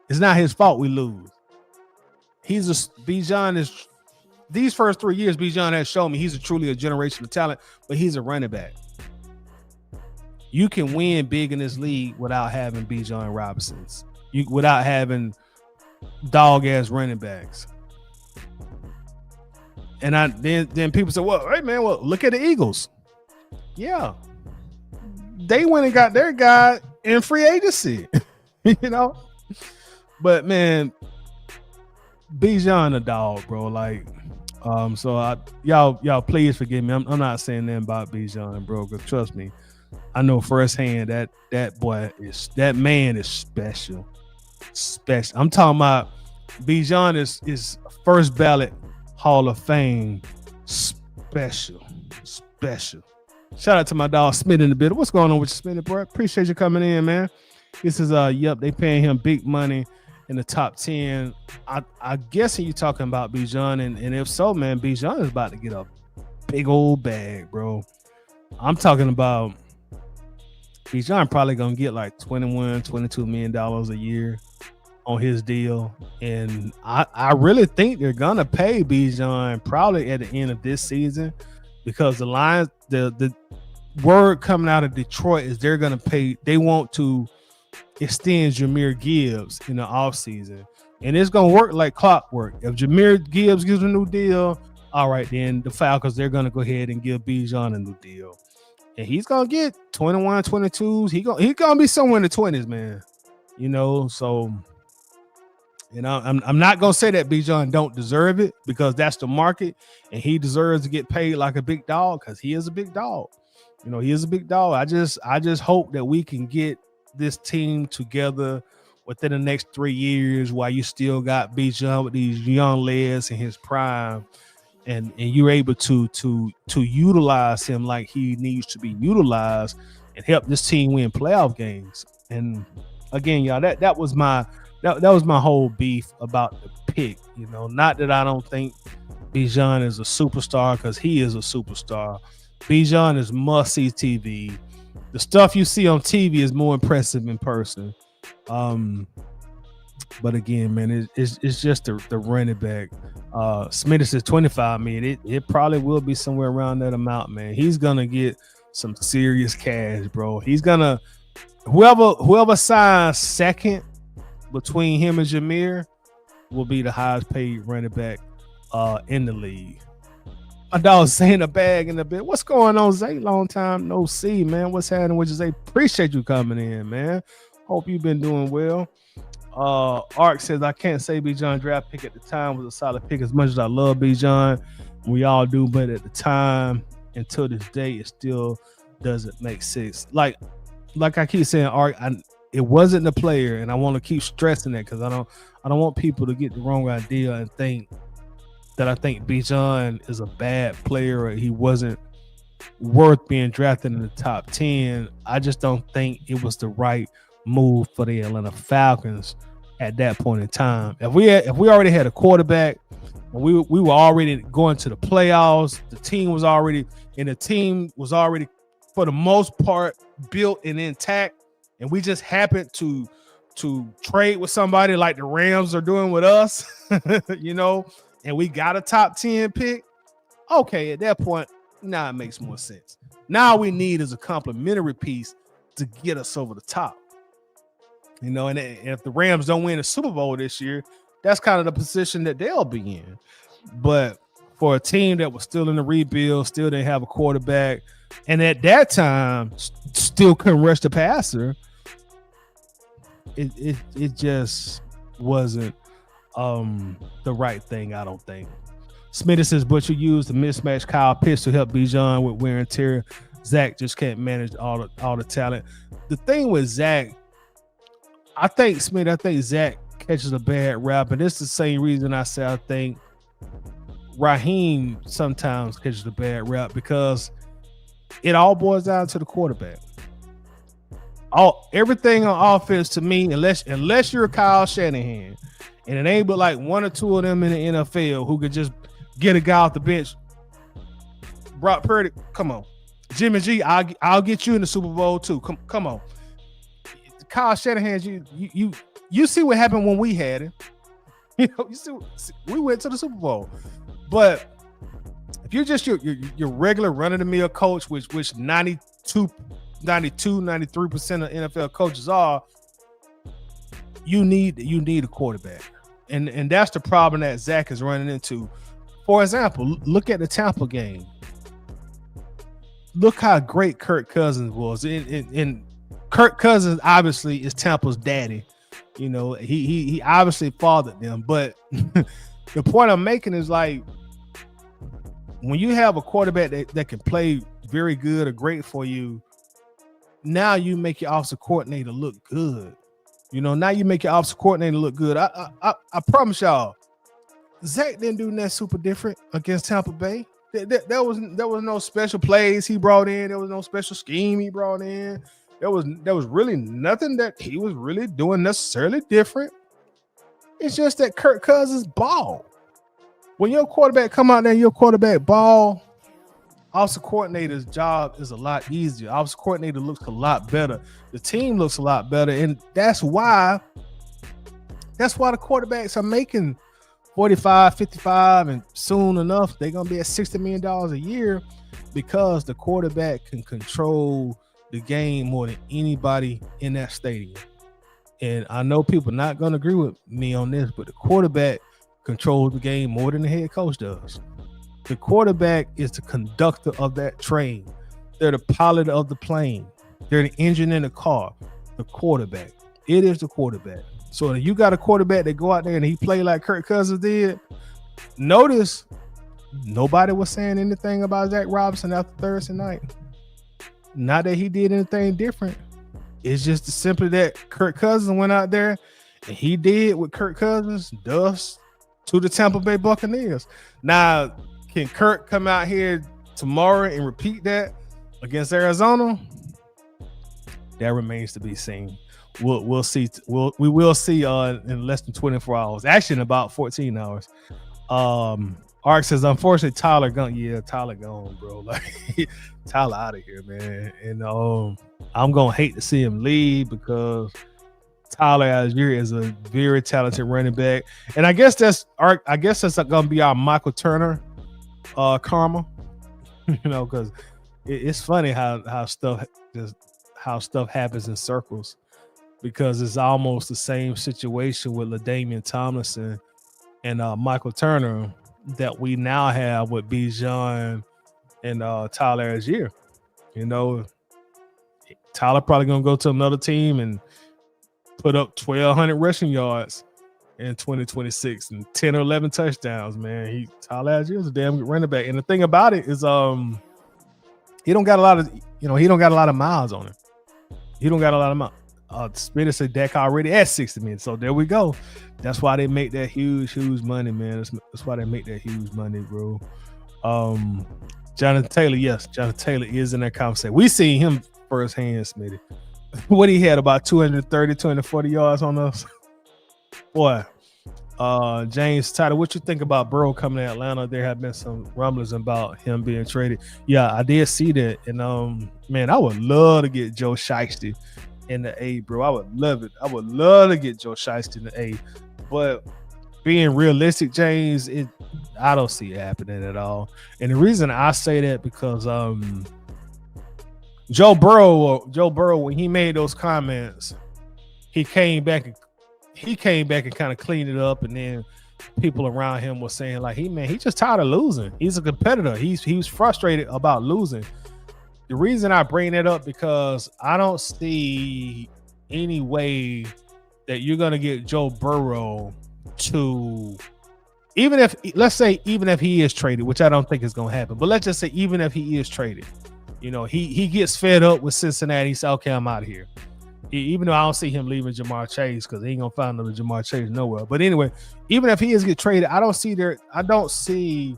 It's not his fault we lose. These first 3 years, Bijan has shown me he's truly a generational talent, but he's a running back. You can win big in this league without having Bijan Robinsons. Without having dog-ass running backs. And then people say, well, hey, man, look at the Eagles. Yeah. They went and got their guy in free agency, But, man, Bijan a dog, bro. Like, so y'all please forgive me. I'm not saying nothing about Bijan, bro, because trust me, I know firsthand that man is special. Special. I'm talking about Bijan is first ballot Hall of Fame. Special. Shout out to my dog Smith in the building. What's going on with you, Smith, bro? Appreciate you coming in, man. This is they paying him big money in the top 10. I guess you talking about Bijan, and if so, man, Bijan is about to get a big old bag, bro. I'm talking about Bijan probably gonna get like $21-22 million a year on his deal, and I really think they're gonna pay Bijan probably at the end of this season, because the Lions, the word coming out of Detroit is they're gonna pay. They want to extend Jahmyr Gibbs in the offseason, and it's gonna work like clockwork. If Jahmyr Gibbs gives a new deal, all right, then the Falcons, they're gonna go ahead and give Bijan a new deal. And he's gonna get 21, 22s. He's gonna be somewhere in the 20s, man. So I'm not gonna say that Bijan don't deserve it, because that's the market, and he deserves to get paid like a big dog, because he is a big dog. He is a big dog. I just hope that we can get this team together within the next 3 years, while you still got Bijan with these young legs in his prime, and you're able to utilize him like he needs to be utilized and help this team win playoff games. And again, y'all, that was my whole beef about the pick. Not that I don't think Bijan is a superstar, because he is a superstar. Bijan is must-see TV. The stuff you see on TV is more impressive in person. But again, man, it's just the running back. Smith is 25 million. It probably will be somewhere around that amount, man. He's gonna get some serious cash, bro. He's gonna whoever signs second between him and Jameer will be the highest paid running back in the league. My dog Zay in the bag in the bit. What's going on, Zay? Long time no see, man. What's happening with you, Zay? Appreciate you coming in, man. Hope you've been doing well. Ark says, I can't say Bijan draft pick at the time was a solid pick as much as I love Bijan. We all do, but at the time, until this day, it still doesn't make sense. Like I keep saying, Ark, it wasn't the player, and I want to keep stressing that, because I don't want people to get the wrong idea and think that I think Bijan is a bad player or he wasn't worth being drafted in the top 10. I just don't think it was the right move for the Atlanta Falcons at that point in time. If we already had a quarterback and we were already going to the playoffs, the team was already for the most part built and intact, and we just happened to trade with somebody like the Rams are doing with us, and we got a top 10 pick. Okay, at that point, now it makes more sense. Now we need is a complimentary piece to get us over the top. And if the Rams don't win the Super Bowl this year, that's kind of the position that they'll be in. But for a team that was still in the rebuild, still didn't have a quarterback, and at that time still couldn't rush the passer, it just wasn't the right thing, I don't think. Smitty says, but you used the mismatched Kyle Pitts to help Bijan with wear and tear. Zach just can't manage all the talent. The thing with Zach, I think Zach catches a bad rap, and it's the same reason I say I think Raheem sometimes catches a bad rap, because it all boils down to the quarterback. Everything on offense, to me, unless you're Kyle Shanahan, and it ain't but like one or two of them in the NFL who could just get a guy off the bench. Brock Purdy, come on. Jimmy G, I'll get you in the Super Bowl too. Come on. Kyle Shanahan, you see what happened when we had him. You see, we went to the Super Bowl. But if you're just your regular run-of-the-mill coach, which 93% of NFL coaches are, you need a quarterback. And that's the problem that Zach is running into. For example, look at the Tampa game. Look how great Kirk Cousins was. And Kirk Cousins obviously is Tampa's daddy. He obviously fathered them. But the point I'm making is, like, when you have a quarterback that can play very good or great for you, now you make your offensive coordinator look good. Now you make your offensive coordinator look good. I promise y'all, Zach didn't do nothing super different against Tampa Bay. There was no special plays he brought in. There was no special scheme he brought in. There was really nothing that he was really doing necessarily different. It's just that Kirk Cousins ball. When your quarterback come out there and your quarterback ball, offensive coordinator's job is a lot easier. Offensive coordinator looks a lot better. The team looks a lot better, and that's why the quarterbacks are making 45, 55, and soon enough they're gonna be at $60 million a year, because the quarterback can control the game more than anybody in that stadium. And I know people are not gonna agree with me on this, but the quarterback controls the game more than the head coach does. The quarterback is the conductor of that train. They're the pilot of the plane. They're the engine in the car. The quarterback. It is the quarterback. So if you got a quarterback that go out there and he play like Kirk Cousins did, notice nobody was saying anything about Zach Robinson after Thursday night. Not that he did anything different. It's just simply that Kirk Cousins went out there and he did what Kirk Cousins does to the Tampa Bay Buccaneers. Now, can Kirk come out here tomorrow and repeat that against Arizona? That remains to be seen. We'll see. We will see in less than 24 hours. Actually, in about 14 hours. Ark says, unfortunately, Tyler gone. Yeah, Tyler gone, bro. Like Tyler out of here, man. And I'm gonna hate to see him leave because Tyler Algier is a very talented running back, and I guess that's gonna be our Michael Turner karma, because it's funny how stuff happens in circles, because it's almost the same situation with LaDainian Tomlinson and Michael Turner that we now have with Bijan and Tyler Algier. Tyler probably gonna go to another team and put up 1,200 rushing yards in 2026 and 10 or 11 touchdowns. Man, Tyler Algier is a damn good running back. And the thing about it is, he don't got a lot of miles on him. He don't got a lot of miles. Spitter said Dak already at 60 minutes. So there we go. That's why they make that huge money, man. That's why they make that huge money, bro. Jonathan Taylor, yes, Jonathan Taylor is in that conversation. We seen him firsthand, Smitty. What he had, about 230, 240 yards on us. Boy, James Tyler, what you think about Burrow coming to Atlanta? There have been some rumblings about him being traded. Yeah, I did see that. And man, I would love to get Joe Shiesty in the A, bro. I would love it. I would love to get Joe Shiesty in the A. But being realistic, James, I don't see it happening at all. And the reason I say that because Joe Burrow, when he made those comments, he came back and kind of cleaned it up, and then people around him were saying like, he just tired of losing. He's a competitor. He was frustrated about losing. The reason I bring that up because I don't see any way that you're gonna get Joe Burrow to, even if he is traded, which I don't think is gonna happen, but let's just say even if he is traded, he gets fed up with Cincinnati. He said, okay, I'm out of here. Even though I don't see him leaving Jamar Chase, because he ain't gonna find another Jamar Chase nowhere. But anyway, even if he is get traded, I don't see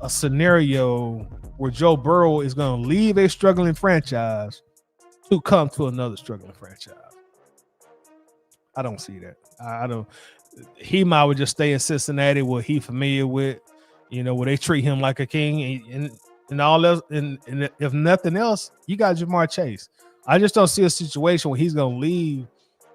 a scenario where Joe Burrow is gonna leave a struggling franchise to come to another struggling franchise. I don't see that. I don't. He might would just stay in Cincinnati, where he familiar with, where they treat him like a king, and all else. And if nothing else, you got Jamar Chase. I just don't see a situation where he's going to leave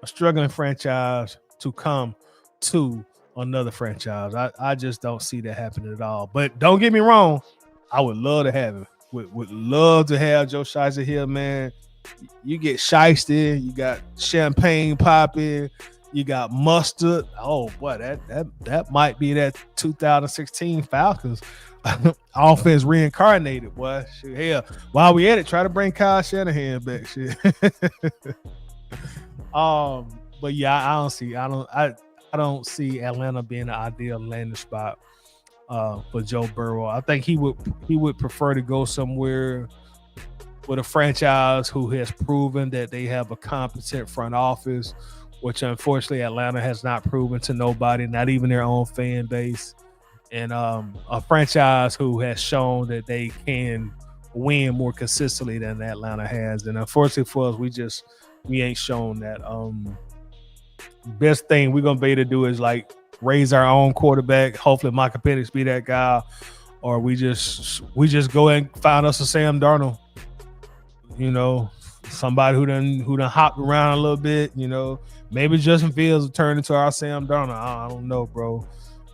a struggling franchise to come to another franchise. I just don't see that happening at all. But don't get me wrong, I would love to have him. Would love to have Joe Shiesty here, man. You get Shiesty, you got champagne popping, you got mustard. Oh boy, that might be that 2016 Falcons offense reincarnated, boy. Shit, hell, while we at it, try to bring Kyle Shanahan back. Shit. But yeah, I don't see Atlanta being an ideal landing spot for Joe Burrow. I think he would prefer to go somewhere with a franchise who has proven that they have a competent front office, which unfortunately Atlanta has not proven to nobody, not even their own fan base. And a franchise who has shown that they can win more consistently than Atlanta has. And unfortunately for us, we ain't shown that. Best thing we're gonna be able to do is like raise our own quarterback. Hopefully Michael Penix be that guy, or we just go and find us a Sam Darnold. Somebody who done hopped around a little bit. Maybe Justin Fields will turn into our Sam Darnold. I don't know, bro.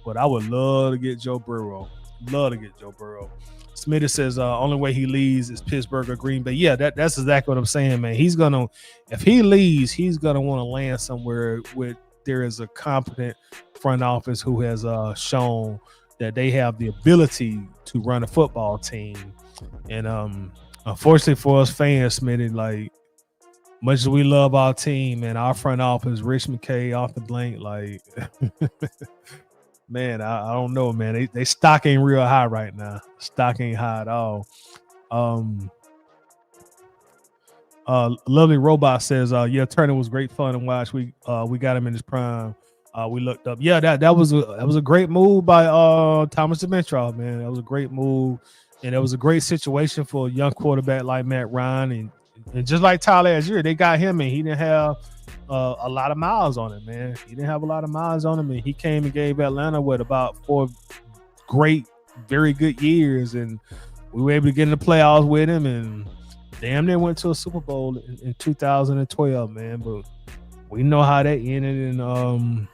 But I would love to get Joe Burrow. Smitty says only way he leaves is Pittsburgh or Green Bay. Yeah, that's exactly what I'm saying, man. If he leaves, he's gonna want to land somewhere where there is a competent front office who has shown that they have the ability to run a football team. And unfortunately for us fans, Smitty, like much as we love our team and our front office, Rich McKay, Arthur Blank, like man, I don't know, man. They stock ain't real high right now. Stock ain't high at all. Lovely Robot says, yeah, Turner was great fun to watch. We got him in his prime. We looked up. Yeah, that was a great move by Thomas Dimitrov, man. That was a great move, and it was a great situation for a young quarterback like Matt Ryan, and just like Tyler Algier, they got him, and he didn't have a lot of miles on him, man. He didn't have a lot of miles on him, and he came and gave Atlanta with about 4 great, very good years, and we were able to get in the playoffs with him, and damn near went to a Super Bowl in 2012, man. But we know how that ended in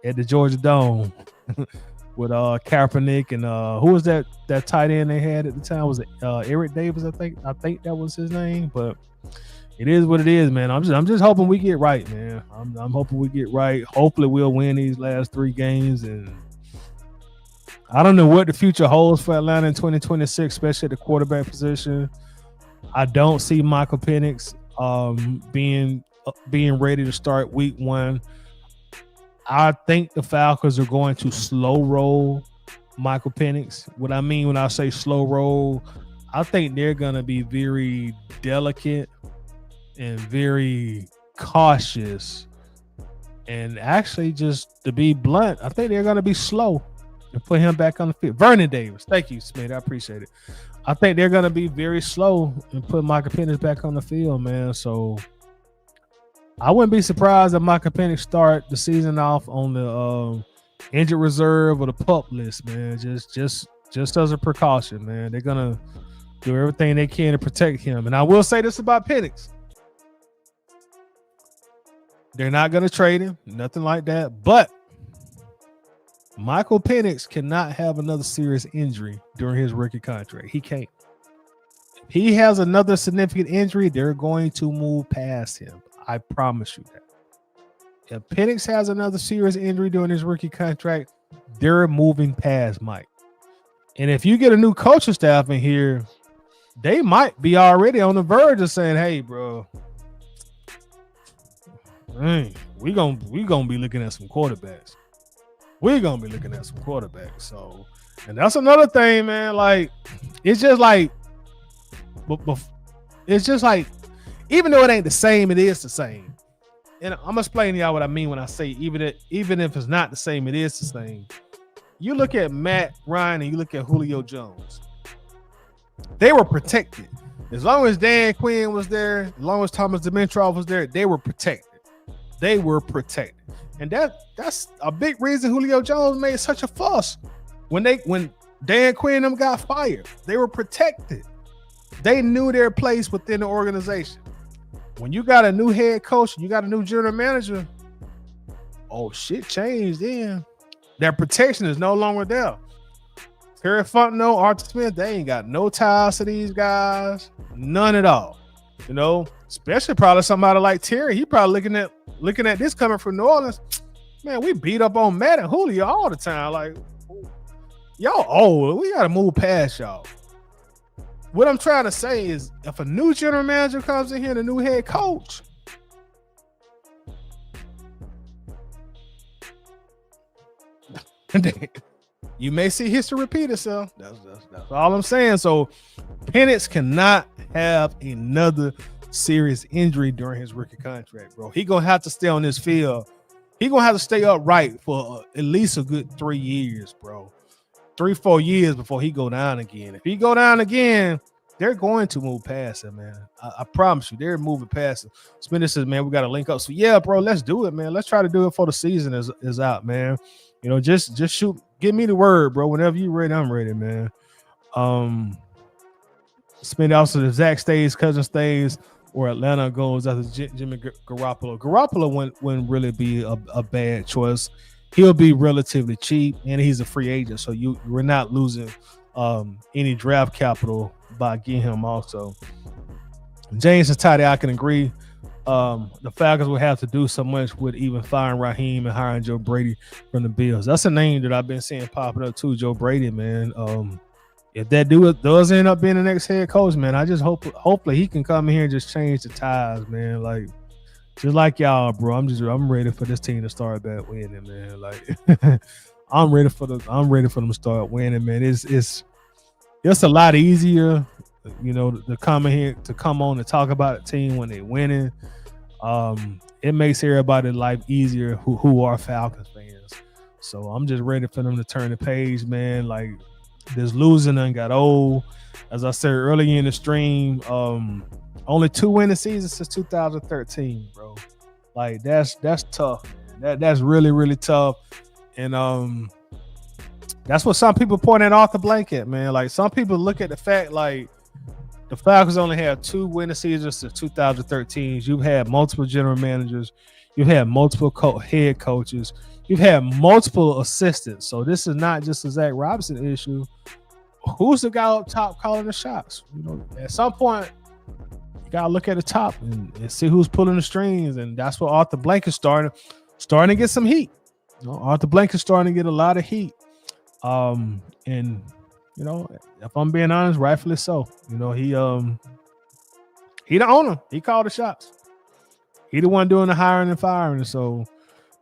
at the Georgia Dome with Kaepernick and who was that tight end they had at the time? Was it Eric Davis? I think that was his name. But it is what it is, man. I'm just hoping we get right, man. I'm hoping we get right. Hopefully we'll win these last 3 games, and I don't know what the future holds for Atlanta in 2026, especially at the quarterback position. I don't see Michael Penix being ready to start week 1. I think the Falcons are going to slow roll Michael Penix. What I mean when I say slow roll, I think they're going to be very delicate and very cautious. And actually, just to be blunt, I think they're going to be slow and put him back on the field. Vernon Davis. Thank you, Smith. I appreciate it. I think they're going to be very slow and put Michael Penix back on the field, man. So I wouldn't be surprised if Michael Penix start the season off on the injured reserve or the pup list, man. Just as a precaution, man. They're going to do everything they can to protect him. And I will say this about Penix. They're not going to trade him, nothing like that. But Michael Penix cannot have another serious injury during his rookie contract. He can't. If he has another significant injury, they're going to move past him. I promise you that. If Penix has another serious injury during his rookie contract, they're moving past Mike. And if you get a new coaching staff in here, they might be already on the verge of saying, "Hey, bro, we gonna be looking at some quarterbacks. We're gonna be looking at some quarterbacks." So, and that's another thing, man. Like, it's just like, even though it ain't the same, it is the same. And I'm explaining to y'all what I mean when I say even if it's not the same, it is the same. You look at Matt Ryan and you look at Julio Jones. They were protected. As long as Dan Quinn was there, as long as Thomas Dimitrov was there, they were protected. They were protected. And that's a big reason Julio Jones made such a fuss. When Dan Quinn and them got fired, they were protected. They knew their place within the organization. When you got a new head coach, you got a new general manager, oh, shit changed then. That protection is no longer there. Terry Fontenot, Arthur Smith, they ain't got no ties to these guys. None at all. You know, especially probably somebody like Terry. He probably looking at this coming from New Orleans. Man, we beat up on Matt and Julio all the time. Like, y'all old. We got to move past y'all. What I'm trying to say is if a new general manager comes in here and a new head coach, you may see history repeat itself. That's all I'm saying. So Penix cannot have another serious injury during his rookie contract, bro. He gonna have to stay on this field. He gonna have to stay upright for at least a good 3 years, bro. 3-4 years before he go down again. If he go down again, they're going to move past him, man. I promise you, they're moving past him. Spinner says, man, we got to link up. So yeah, bro, let's do it, man. Let's try to do it before the season is out, man. You know, just shoot. Give me the word, bro. Whenever you ready, I'm ready, man. Spin also if Zach stays, Cousin stays, or Atlanta goes after Jimmy Garoppolo. Garoppolo wouldn't really be a bad choice. He'll be relatively cheap, and he's a free agent, so we're not losing any draft capital by getting him also. James and Toddy, I can agree. The Falcons will have to do so much with even firing Raheem and hiring Joe Brady from the Bills. That's a name that I've been seeing popping up too, Joe Brady, man. If that dude does end up being the next head coach, man, I just hopefully he can come in here and just change the ties, man. Like, just like y'all, bro. I'm ready for this team to start back winning, man. Like, I'm ready for them to start winning, man. It's a lot easier to come in here to come on and talk about a team when they're winning. It makes everybody's life easier who are Falcons fans. So I'm just ready for them to turn the page, man. Like this losing and got old. As I said earlier in the stream, only 2 winning seasons since 2013, bro. Like that's tough, man. That's really, really tough. And that's what some people point at Arthur Blank at, man. Like some people look at the fact like the Falcons only have 2 winning seasons since 2013. You've had multiple general managers. You've had multiple head coaches. You've had multiple assistants. So this is not just a Zach Robinson issue. Who's the guy up top calling the shots? At some point, you gotta look at the top and see who's pulling the strings. And that's what Arthur Blank is starting to get some heat. Arthur Blank is starting to get a lot of heat. And if I'm being honest, rightfully so. He the owner. He called the shots. He the one doing the hiring and firing. So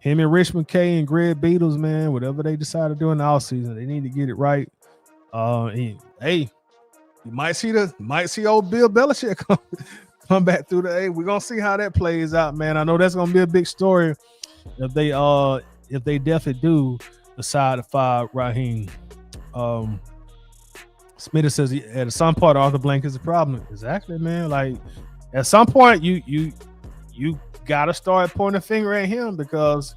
him and Rich McKay and Greg Beatles, man, whatever they decide to do in the offseason, they need to get it right. Hey, you might see old Bill Belichick come back through the A. We're gonna see how that plays out, man. I know that's gonna be a big story if they definitely do decide to fire Raheem. Smitty says at some point Arthur Blank is a problem. Exactly, man. Like at some point you gotta start pointing a finger at him because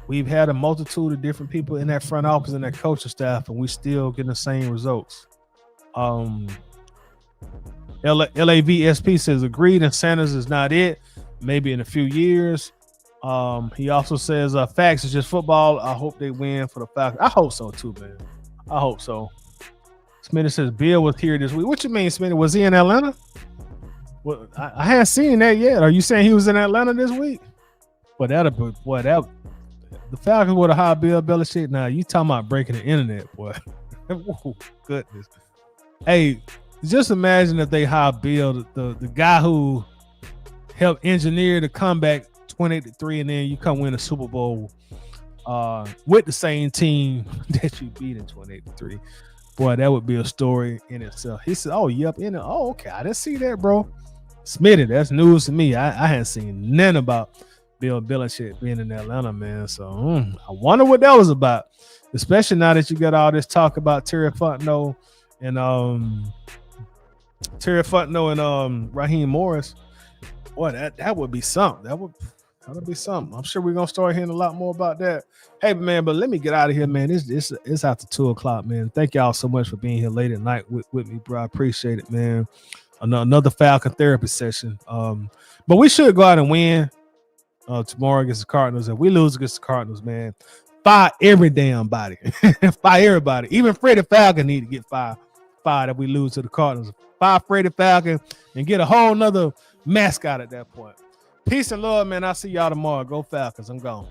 we've had a multitude of different people in that front office and that coaching staff, and we still getting the same results. LAVSP says agreed, and Sanders is not it. Maybe in a few years. He also says facts is just football. I hope they win for the Falcons. I hope so too, man. I hope so. Smitty says Bill was here this week. What you mean, Smitty? Was he in Atlanta? Well, I haven't seen that yet. Are you saying he was in Atlanta this week? The Falcons would have hired Bill Belichick. Now you talking about breaking the internet, boy. Ooh, goodness. Hey, just imagine if they hire Bill, the guy who helped engineer the comeback 28-3, and then you come win a Super Bowl with the same team that you beat in 28-3. Boy, that would be a story in itself. He said, "Oh, yep, in it. Oh, okay. I didn't see that, bro." Smitty, that's news to me. I hadn't seen nothing about Bill Belichick being in Atlanta, man. So I wonder what that was about. Especially now that you got all this talk about Terry Fontenot and Raheem Morris. Boy, that would be something. That would be something. I'm sure we're gonna start hearing a lot more about that. Hey, man, but let me get out of here, man. It's after 2:00, man. Thank y'all so much for being here late at night with me, bro. I appreciate it, man. Another Falcon therapy session. But we should go out and win tomorrow against the Cardinals. If we lose against the Cardinals, man, fire every damn body. Fire everybody. Even Freddie Falcon need to get fired if we lose to the Cardinals. Fire Freddie Falcon and get a whole nother mascot at that point. Peace and love, man. I'll see y'all tomorrow. Go Falcons. I'm gone.